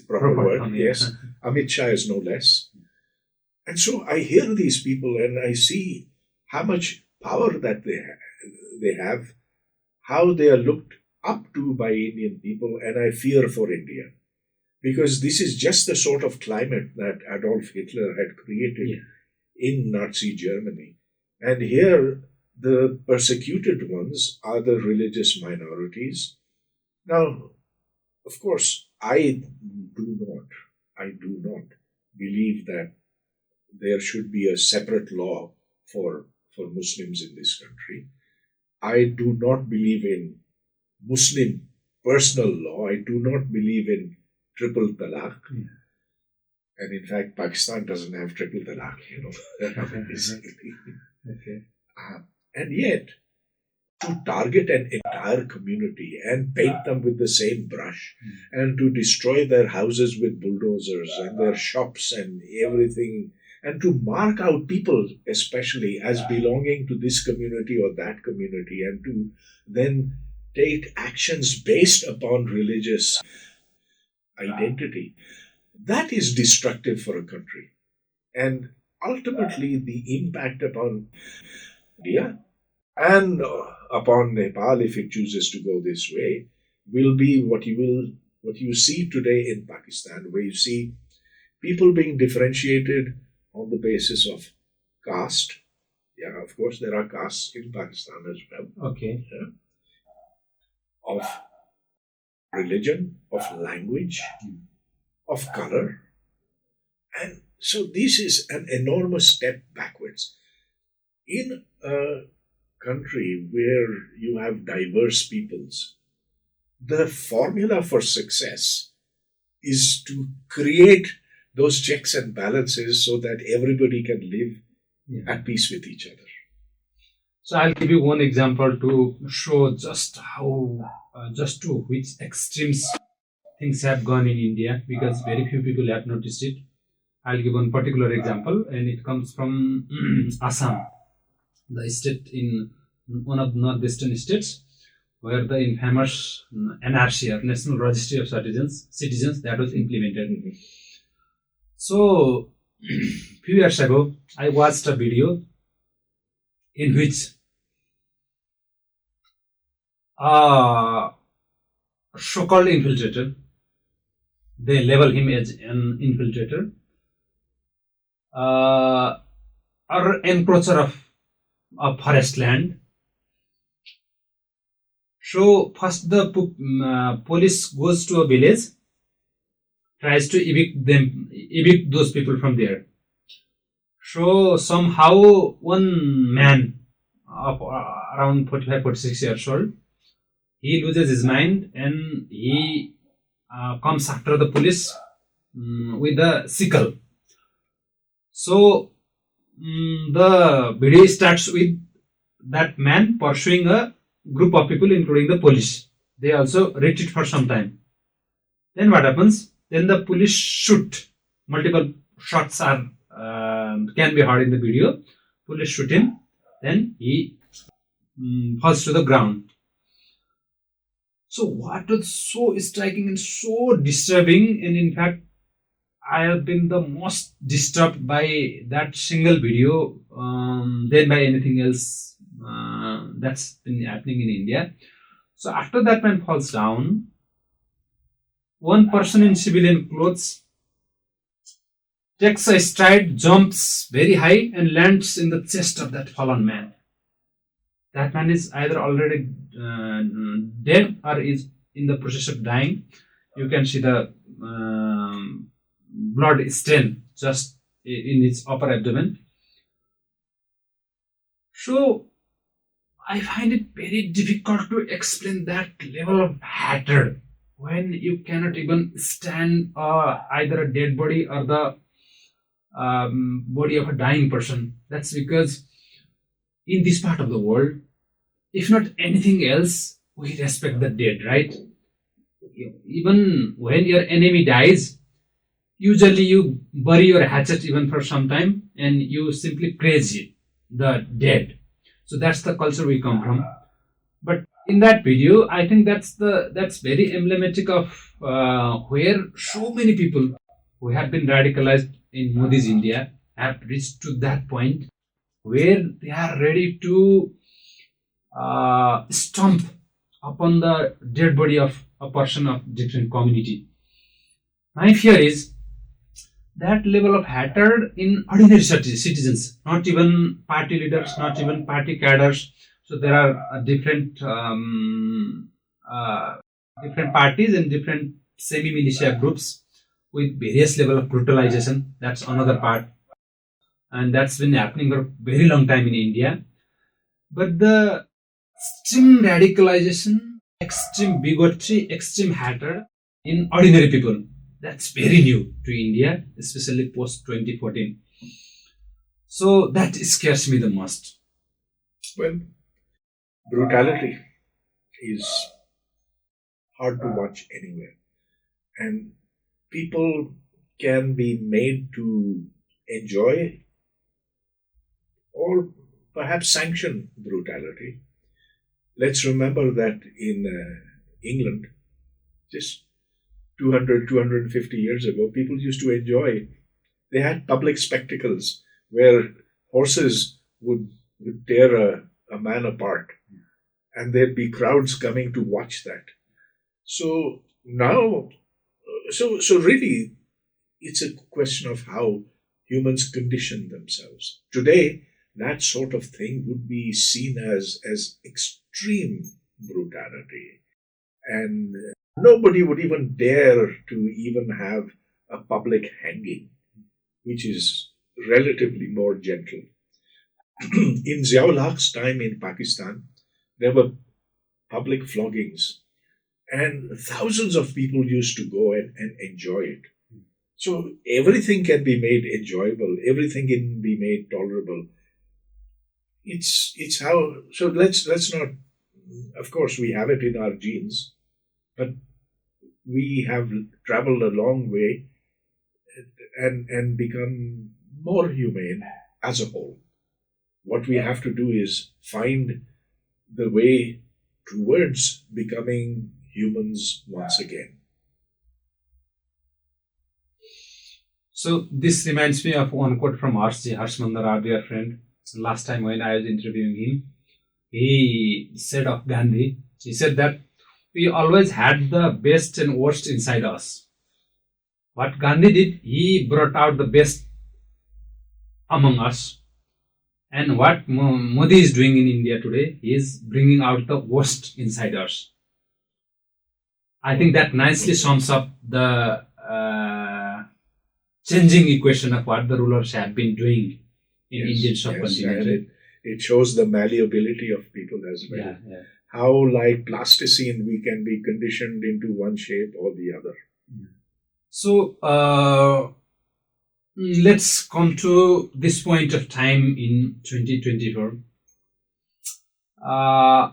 proper word. Yes, Amit Shah is no less. And so I hear these people and I see how much power that they have, how they are looked up to by Indian people, and I fear for India. Because this is just the sort of climate that Adolf Hitler had created in Nazi Germany. And here, the persecuted ones are the religious minorities. Now, of course, I do not believe that there should be a separate law for Muslims in this country. I do not believe in Muslim personal law. I do not believe in triple talaq. And in fact, Pakistan doesn't have triple talaq, basically. Okay. And yet, to target an entire community and paint them with the same brush and to destroy their houses with bulldozers and their shops and everything, and to mark out people especially as belonging to this community or that community, and to then take actions based upon religious identity, that is destructive for a country. And ultimately, the impact upon India and upon Nepal, if it chooses to go this way, will be what you see today in Pakistan, where you see people being differentiated on the basis of caste. Yeah, of course, there are castes in Pakistan as well. Okay. Yeah. Of religion, of language, of color. And so this is an enormous step backwards. In a country where you have diverse peoples, the formula for success is to create those checks and balances so that everybody can live at peace with each other. So I'll give you one example to show just how, just to which extremes things have gone in India, because very few people have noticed it. I'll give one particular example, and it comes from Assam, the state in one of the northeastern states, where the infamous NRC, or National Registry of Citizens, that was implemented. So, few years ago, I watched a video in which a so-called infiltrator, they label him as an infiltrator, or encroacher of a forest land. So first the police goes to a village, tries to evict those people from there. So somehow one man of around 45-46 years old, he loses his mind and he comes after the police with a sickle. So the video starts with that man pursuing a group of people, including the police. They also retreat for some time. Then what happens? Then the police shoot. Multiple shots are can be heard in the video. Police shoot him. Then he falls to the ground. So what was so striking and so disturbing, and in fact, I have been the most disturbed by that single video than by anything else that's been happening in India. So after that man falls down, one person in civilian clothes takes a stride, jumps very high and lands in the chest of that fallen man. That man is either already dead or is in the process of dying. You can see the blood stain just in its upper abdomen. So I find it very difficult to explain that level of hatred when you cannot even stand either a dead body or the body of a dying person. That's because in this part of the world, if not anything else, we respect the dead, right? Even when your enemy dies, usually you bury your hatchet even for some time and you simply praise the dead. So that's the culture we come from. But in that video, I think that's very emblematic of where so many people who have been radicalized in Modi's India have reached to that point where they are ready to stomp upon the dead body of a person of different community. My fear is that level of hatred in ordinary citizens, not even party leaders, not even party cadres. So there are different parties and different semi-militia groups with various level of brutalization. That's another part, and that's been happening for a very long time in India. But the extreme radicalization, extreme bigotry, extreme hatred in ordinary people. That's very new to India, especially post 2014. So that scares me the most. Well, brutality is hard to watch anywhere, and people can be made to enjoy or perhaps sanction brutality. Let's remember that in England, just 200, 250 years ago, people used to enjoy. They had public spectacles where horses would tear a man apart, and there'd be crowds coming to watch that. So now, so really, it's a question of how humans condition themselves. Today, that sort of thing would be seen as extreme brutality. And nobody would even dare to even have a public hanging, which is relatively more gentle. In Zia-ul-Haq's time in Pakistan, there were public floggings, and thousands of people used to go and enjoy it. So everything can be made enjoyable, everything can be made tolerable. It's how, so let's not, of course we have it in our genes, but we have traveled a long way and become more humane as a whole. What we have to do is find the way towards becoming humans once again. So this reminds me of one quote from Harsh Mandar, our dear friend. Last time when I was interviewing him, he said of Gandhi, he said that we always had the best and worst inside us. What Gandhi did, he brought out the best among us. And what Modi is doing in India today, he is bringing out the worst inside us. I think that nicely sums up the changing equation of what the rulers have been doing in Indian subcontinent. And it shows the malleability of people as well. Yeah. How, like plasticine, we can be conditioned into one shape or the other. So, let's come to this point of time in 2024. I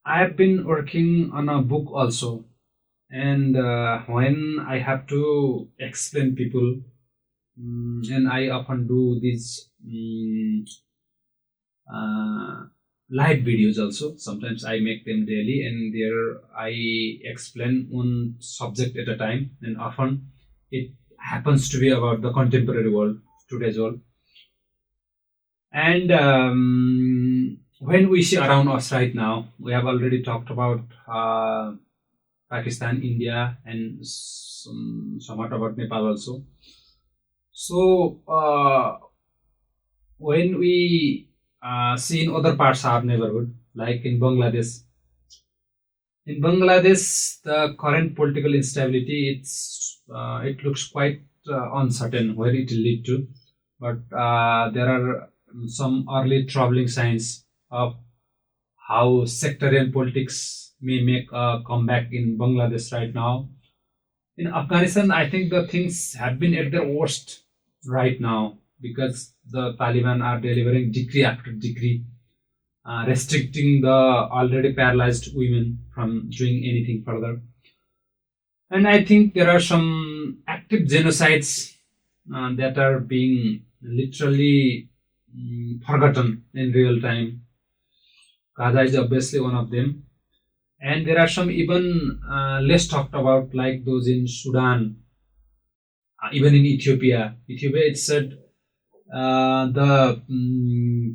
have been working on a book also, and when I have to explain people, and I often do these live videos also. Sometimes I make them daily, and there I explain one subject at a time, and often it happens to be about the contemporary world, today's world. And when we see around us right now, we have already talked about Pakistan, India, and somewhat about Nepal also. So when we see in other parts of our neighborhood, like in Bangladesh, the current political instability, it looks quite uncertain where it will lead to. But there are some early troubling signs of how sectarian politics may make a comeback in Bangladesh right now. In Afghanistan, I think the things have been at their worst right now because the Taliban are delivering decree after decree, restricting the already paralyzed women from doing anything further. And I think there are some active genocides that are being literally forgotten in real time. Gaza is obviously one of them. And there are some even less talked about, like those in Sudan, even in Ethiopia. Ethiopia, it said the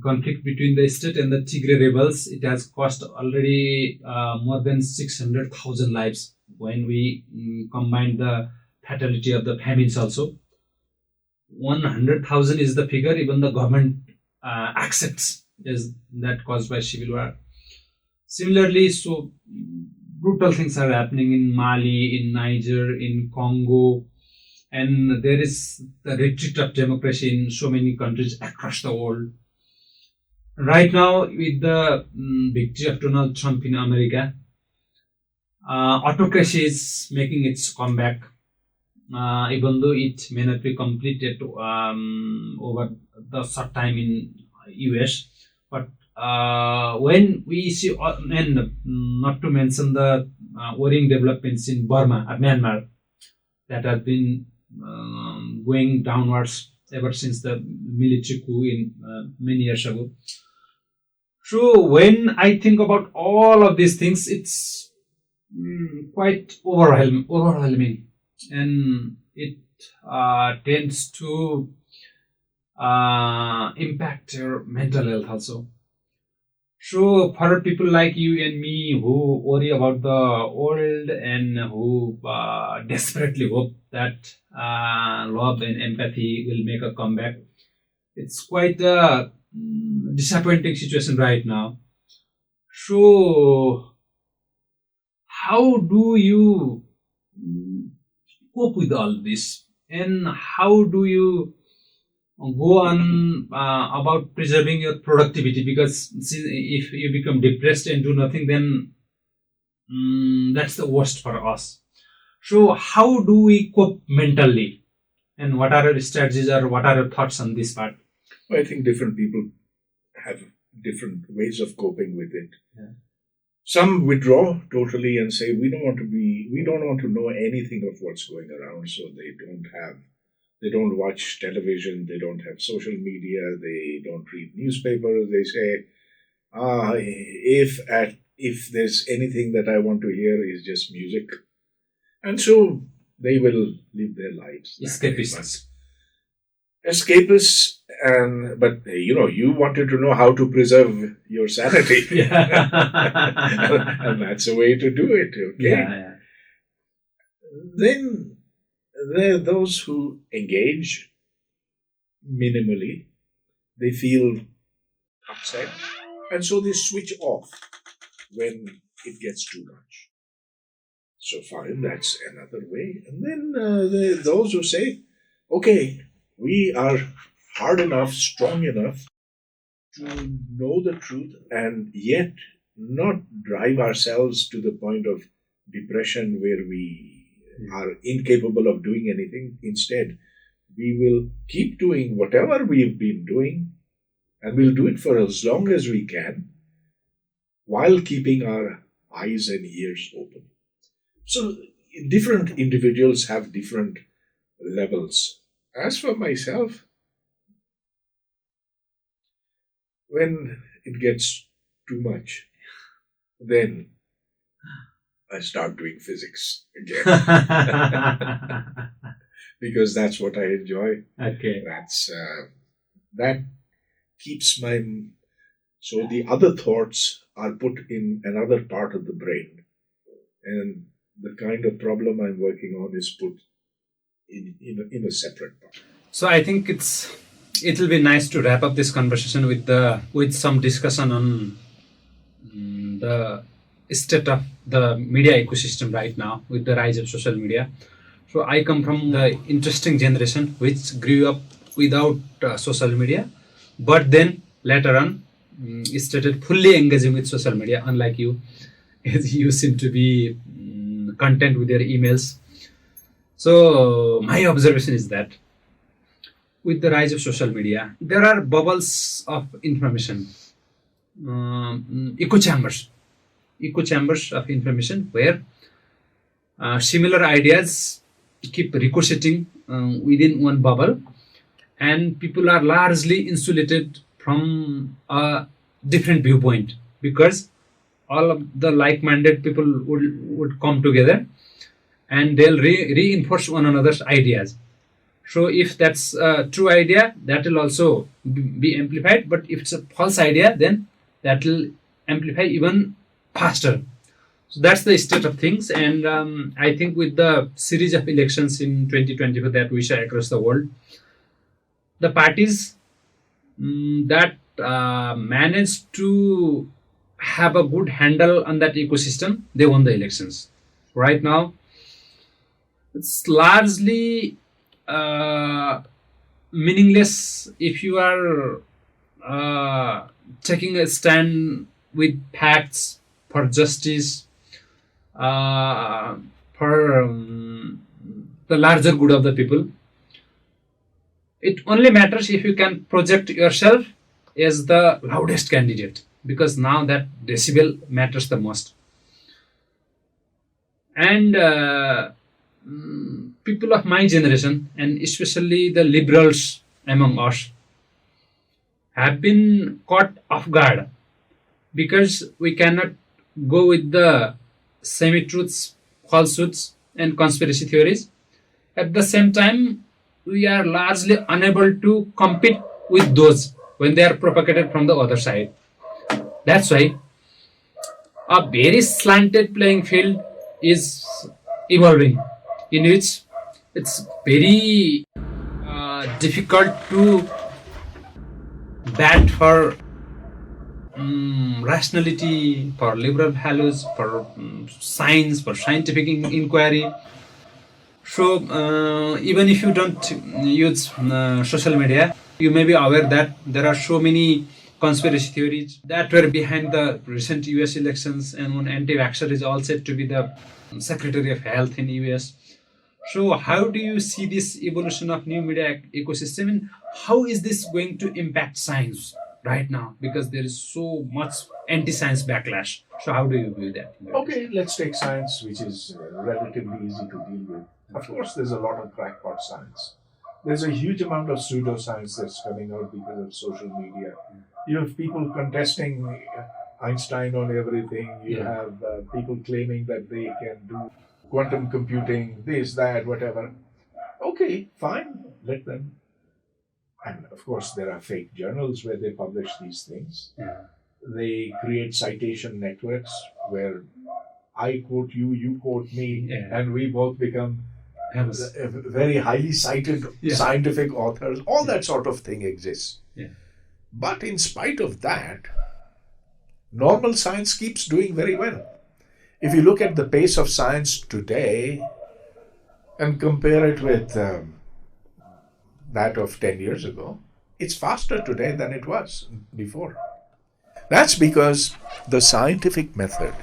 conflict between the state and the Tigray rebels, it has cost already more than 600,000 lives when we combine the fatality of the famines also. 100,000 is the figure even the government accepts is that caused by civil war. Similarly, so brutal things are happening in Mali, in Niger, in Congo, and there is the retreat of democracy in so many countries across the world. Right now, with the victory of Donald Trump in America, autocracy is making its comeback. Even though it may not be completed over the short time in US, but when we see, and not to mention the worrying developments in Burma, Myanmar, that have been going downwards ever since the military coup in many years ago. So when I think about all of these things, it's quite overwhelming, and it tends to impact your mental health also. So for people like you and me who worry about the world and who desperately hope that love and empathy will make a comeback, it's quite a disappointing situation right now. So how do you cope with all this, and how do you go on about preserving your productivity? Because if you become depressed and do nothing, then that's the worst for us. So how do we cope mentally, and what are your strategies or what are your thoughts on this part? Well, I think different people have different ways of coping with it. Yeah. Some withdraw totally and say we don't want to know anything of what's going around, so they don't watch television, they don't have social media, they don't read newspapers. They say, if there's anything that I want to hear is just music, and so they will live their lives. Escapists. Escapists, and but you wanted to know how to preserve your sanity. Yeah. And that's a way to do it. Okay. Yeah. Then there are those who engage minimally. They feel upset, and so they switch off when it gets too much. So fine, that's another way. And then there are those who say, okay, we are hard enough, strong enough to know the truth and yet not drive ourselves to the point of depression where we are incapable of doing anything. Instead, we will keep doing whatever we've been doing, and we'll do it for as long as we can while keeping our eyes and ears open. So, different individuals have different levels. As for myself, when it gets too much, then I start doing physics again because that's what I enjoy. Okay. That keeps so the other thoughts are put in another part of the brain, and the kind of problem I'm working on is put in a separate part. So I think it will be nice to wrap up this conversation with some discussion on the state of the media ecosystem right now with the rise of social media. So I come from the interesting generation which grew up without social media, but then later on started fully engaging with social media. Unlike you, as you seem to be content with your emails. So my observation is that with the rise of social media, there are bubbles of information, echo chambers of information where similar ideas keep ricocheting within one bubble, and people are largely insulated from a different viewpoint because all of the like-minded people would come together and they'll reinforce one another's ideas. So if that's a true idea, that will also be amplified. But if it's a false idea, then that will amplify even faster. So that's the state of things. And I think with the series of elections in 2024 that we saw across the world, the parties that managed to have a good handle on that ecosystem, they won the elections. Right now, it's largely meaningless if you are taking a stand with facts for justice, uh, for the larger good of the people. It only matters if you can project yourself as the loudest candidate, because now that decibel matters the most. And people of my generation, and especially the liberals among us, have been caught off guard because we cannot go with the semi-truths, falsehoods, and conspiracy theories. At the same time, we are largely unable to compete with those when they are propagated from the other side. That's why a very slanted playing field is evolving, in which it's very difficult to bat for rationality, for liberal values, for science, for scientific inquiry. So even if you don't use social media, you may be aware that there are so many conspiracy theories that were behind the recent US elections, and one anti-vaxxer is all said to be the Secretary of Health in US. So how do you see this evolution of new media ecosystem, and how is this going to impact science right now? Because there is so much anti-science backlash. So how do you view that? Okay, let's take science, which is relatively easy to deal with. Of course, there's a lot of crackpot science. There's a huge amount of pseudoscience that's coming out because of social media. You have people contesting Einstein on everything. You have people claiming that they can do quantum computing, this, that, whatever. Okay, fine, let them. And of course, there are fake journals where they publish these things. They create citation networks where I quote you, you quote me, and we both become very highly cited scientific authors. All that sort of thing exists. But in spite of that, normal science keeps doing very well. If you look at the pace of science today and compare it with that of 10 years ago, it's faster today than it was before. That's because the scientific method,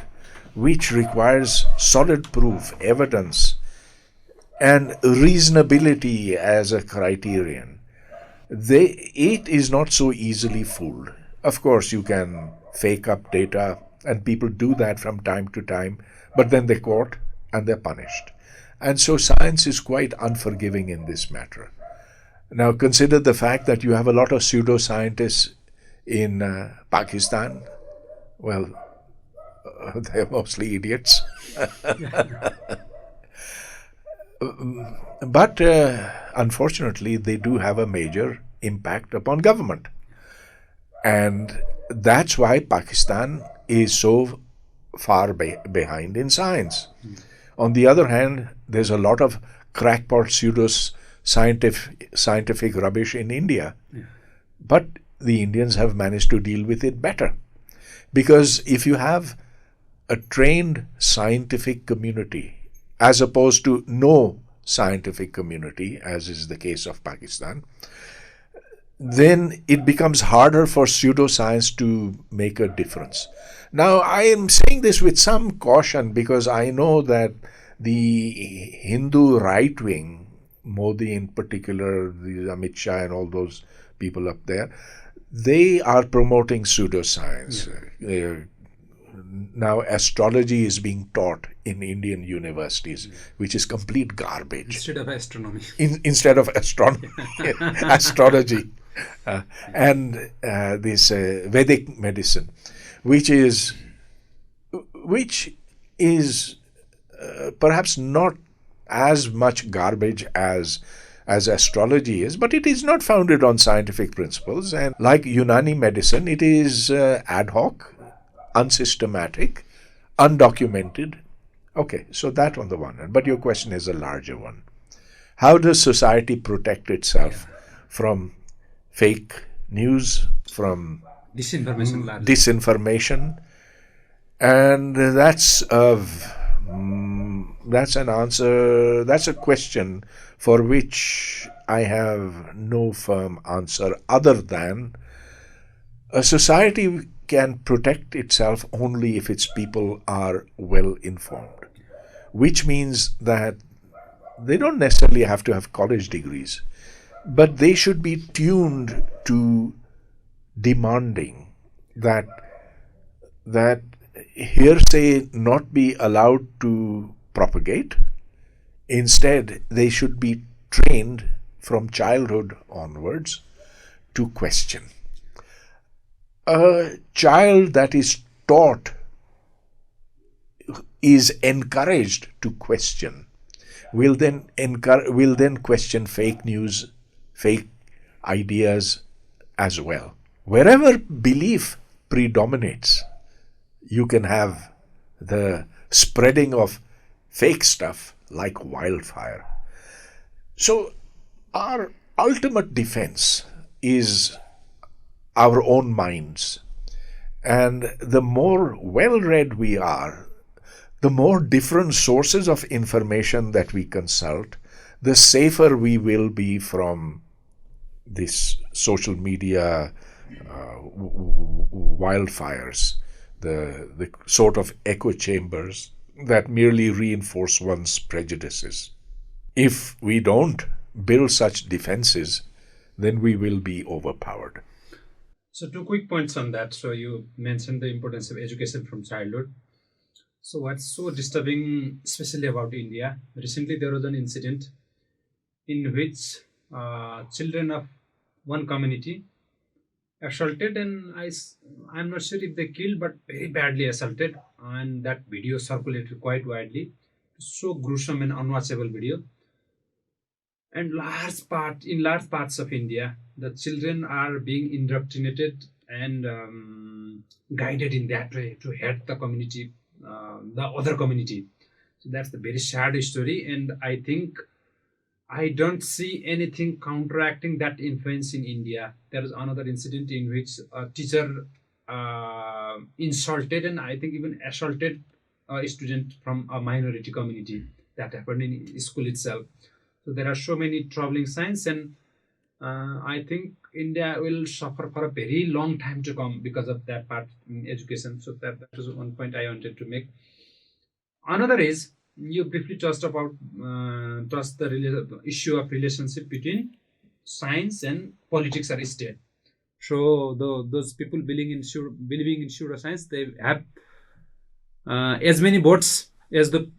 which requires solid proof, evidence, and reasonability as a criterion, it is not so easily fooled. Of course, you can fake up data, and people do that from time to time, but then they're caught and they're punished. And so science is quite unforgiving in this matter. Now consider the fact that you have a lot of pseudoscientists in Pakistan. Well, they're mostly idiots. But unfortunately, they do have a major impact upon government. And that's why Pakistan is so far behind in science. On the other hand, there's a lot of crackpot scientific rubbish in India. But the Indians have managed to deal with it better. Because if you have a trained scientific community, as opposed to no scientific community, as is the case of Pakistan, then it becomes harder for pseudoscience to make a difference. Now, I am saying this with some caution because I know that the Hindu right wing, Modi in particular, the Amit Shah and all those people up there, they are promoting pseudoscience. Now, astrology is being taught in Indian universities, which is complete garbage. Instead of astronomy. Instead of astronomy, astrology. And this Vedic medicine, which is perhaps not as much garbage as astrology is, but it is not founded on scientific principles. And like Unani medicine, it is ad hoc, unsystematic, undocumented. Okay, so that on the one hand. But your question is a larger one. How does society protect itself from fake news, from disinformation? And that's an answer, that's a question for which I have no firm answer other than A society can protect itself only if its people are well informed, which means that they don't necessarily have to have college degrees, but they should be tuned to demanding that hearsay not be allowed to propagate. Instead, they should be trained from childhood onwards to question. A child that is taught is encouraged to question will then question fake news, fake ideas as well. Wherever belief predominates, you can have the spreading of fake stuff like wildfire. So our ultimate defense is our own minds. And the more well-read we are, the more different sources of information that we consult, the safer we will be from this social media wildfires, the sort of echo chambers that merely reinforce one's prejudices. If we don't build such defenses, then we will be overpowered. So, two quick points on that. So, you mentioned the importance of education from childhood. So, what's so disturbing, especially about India? Recently, there was an incident in which children of one community assaulted, and I'm not sure if they killed, but very badly assaulted, and that video circulated quite widely. So gruesome and unwatchable video. And in large parts of India, the children are being indoctrinated and guided in that way to hate the community, the other community. So that's the very sad story, and I think I don't see anything counteracting that influence in India. There was another incident in which a teacher insulted and I think even assaulted a student from a minority community. That happened in school itself. So there are so many troubling signs, and I think India will suffer for a very long time to come because of that part in education. So that was one point I wanted to make. Another is, you briefly touched the issue of relationship between science and politics or state. So those people believing in pseudoscience, they have as many votes as the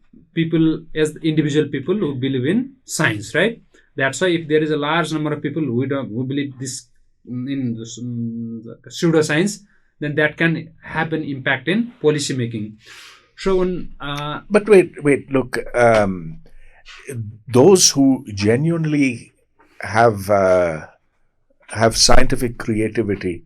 individual people who believe in science, right? That's why if there is a large number of people who believe this in this, pseudoscience, then that can have an impact in policy making. So, but wait, look. Those who genuinely have scientific creativity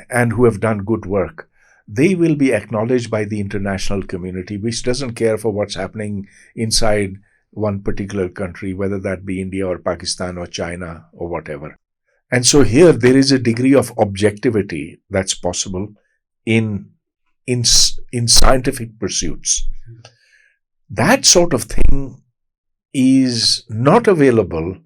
and who have done good work, they will be acknowledged by the international community, which doesn't care for what's happening inside one particular country, whether that be India or Pakistan or China or whatever. And so here there is a degree of objectivity that's possible in scientific pursuits. That sort of thing is not available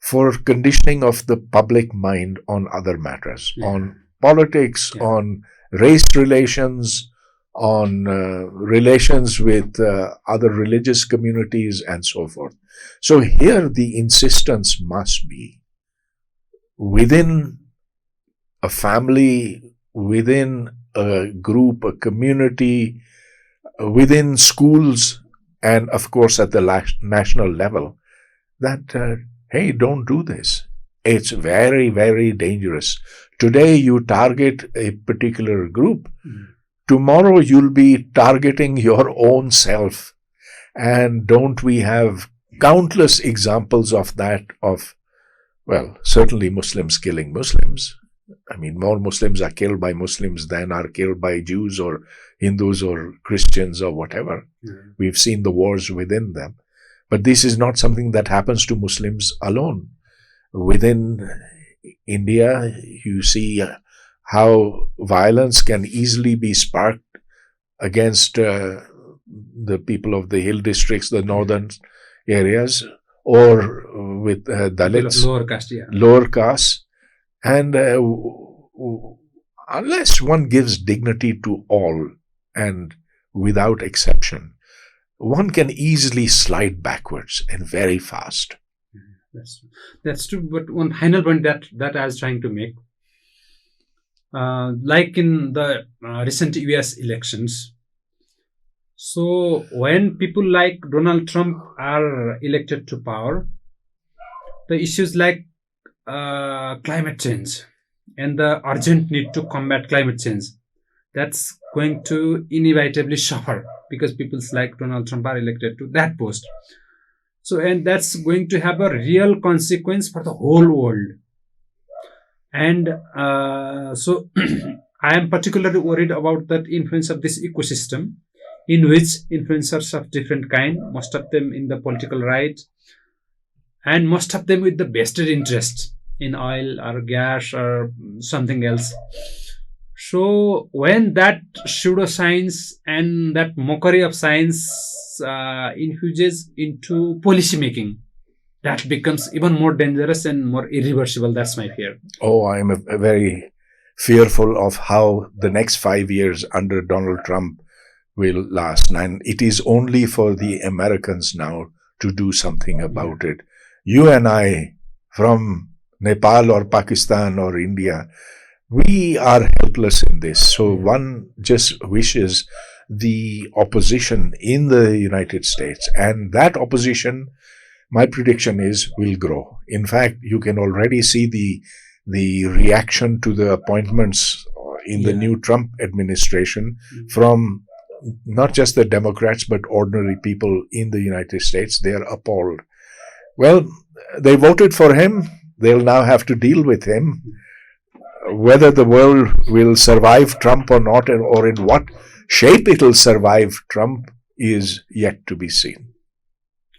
for conditioning of the public mind on other matters, on politics, on race relations, on relations with other religious communities and so forth. So here the insistence must be within a family, within a group, a community, within schools, and of course at the national level, that, hey, don't do this. It's very, very dangerous. Today you target a particular group. Tomorrow you'll be targeting your own self. And don't we have countless examples of that, well, certainly Muslims killing Muslims. I mean, more Muslims are killed by Muslims than are killed by Jews or Hindus or Christians or whatever. We've seen the wars within them. But this is not something that happens to Muslims alone. Within India, you see how violence can easily be sparked against the people of the hill districts, the northern areas, or with Dalits, lower caste, lower caste. And unless one gives dignity to all and without exception, one can easily slide backwards and very fast. That's true. But one final point that I was trying to make, like in the recent US elections. So when people like Donald Trump are elected to power, the issues like climate change and the urgent need to combat climate change, that's going to inevitably suffer because people like Donald Trump are elected to that post. So, and that's going to have a real consequence for the whole world. And so I am particularly worried about that influence of this ecosystem in which influencers of different kind, most of them in the political right, and most of them with the vested interest in oil or gas or something else. So when that pseudoscience and that mockery of science infuses into policy making, that becomes even more dangerous and more irreversible. That's my fear. Oh, I'm very fearful of how the next 5 years under Donald Trump will last. And it is only for the Americans now to do something about it. You and I, from Nepal or Pakistan or India, we are helpless in this. So one just wishes the opposition in the United States, and that opposition, my prediction is, will grow. In fact, you can already see the reaction to the appointments in the new Trump administration from not just the Democrats, but ordinary people in the United States. They are appalled. Well, they voted for him. They'll now have to deal with him. Whether the world will survive Trump or not, or in what shape it will survive Trump, is yet to be seen.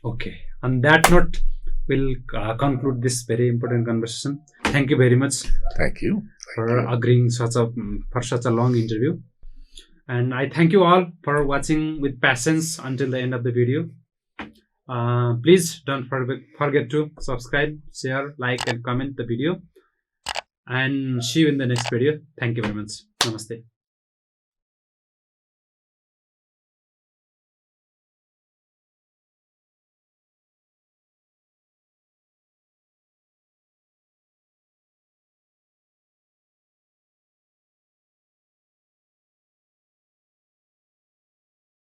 Okay. On that note, we'll conclude this very important conversation. Thank you very much. Thank you. For agreeing for such a long interview. And I thank you all for watching with patience until the end of the video. Please don't forget to subscribe, share, like, and comment the video. And see you in the next video. Thank you very much. Namaste.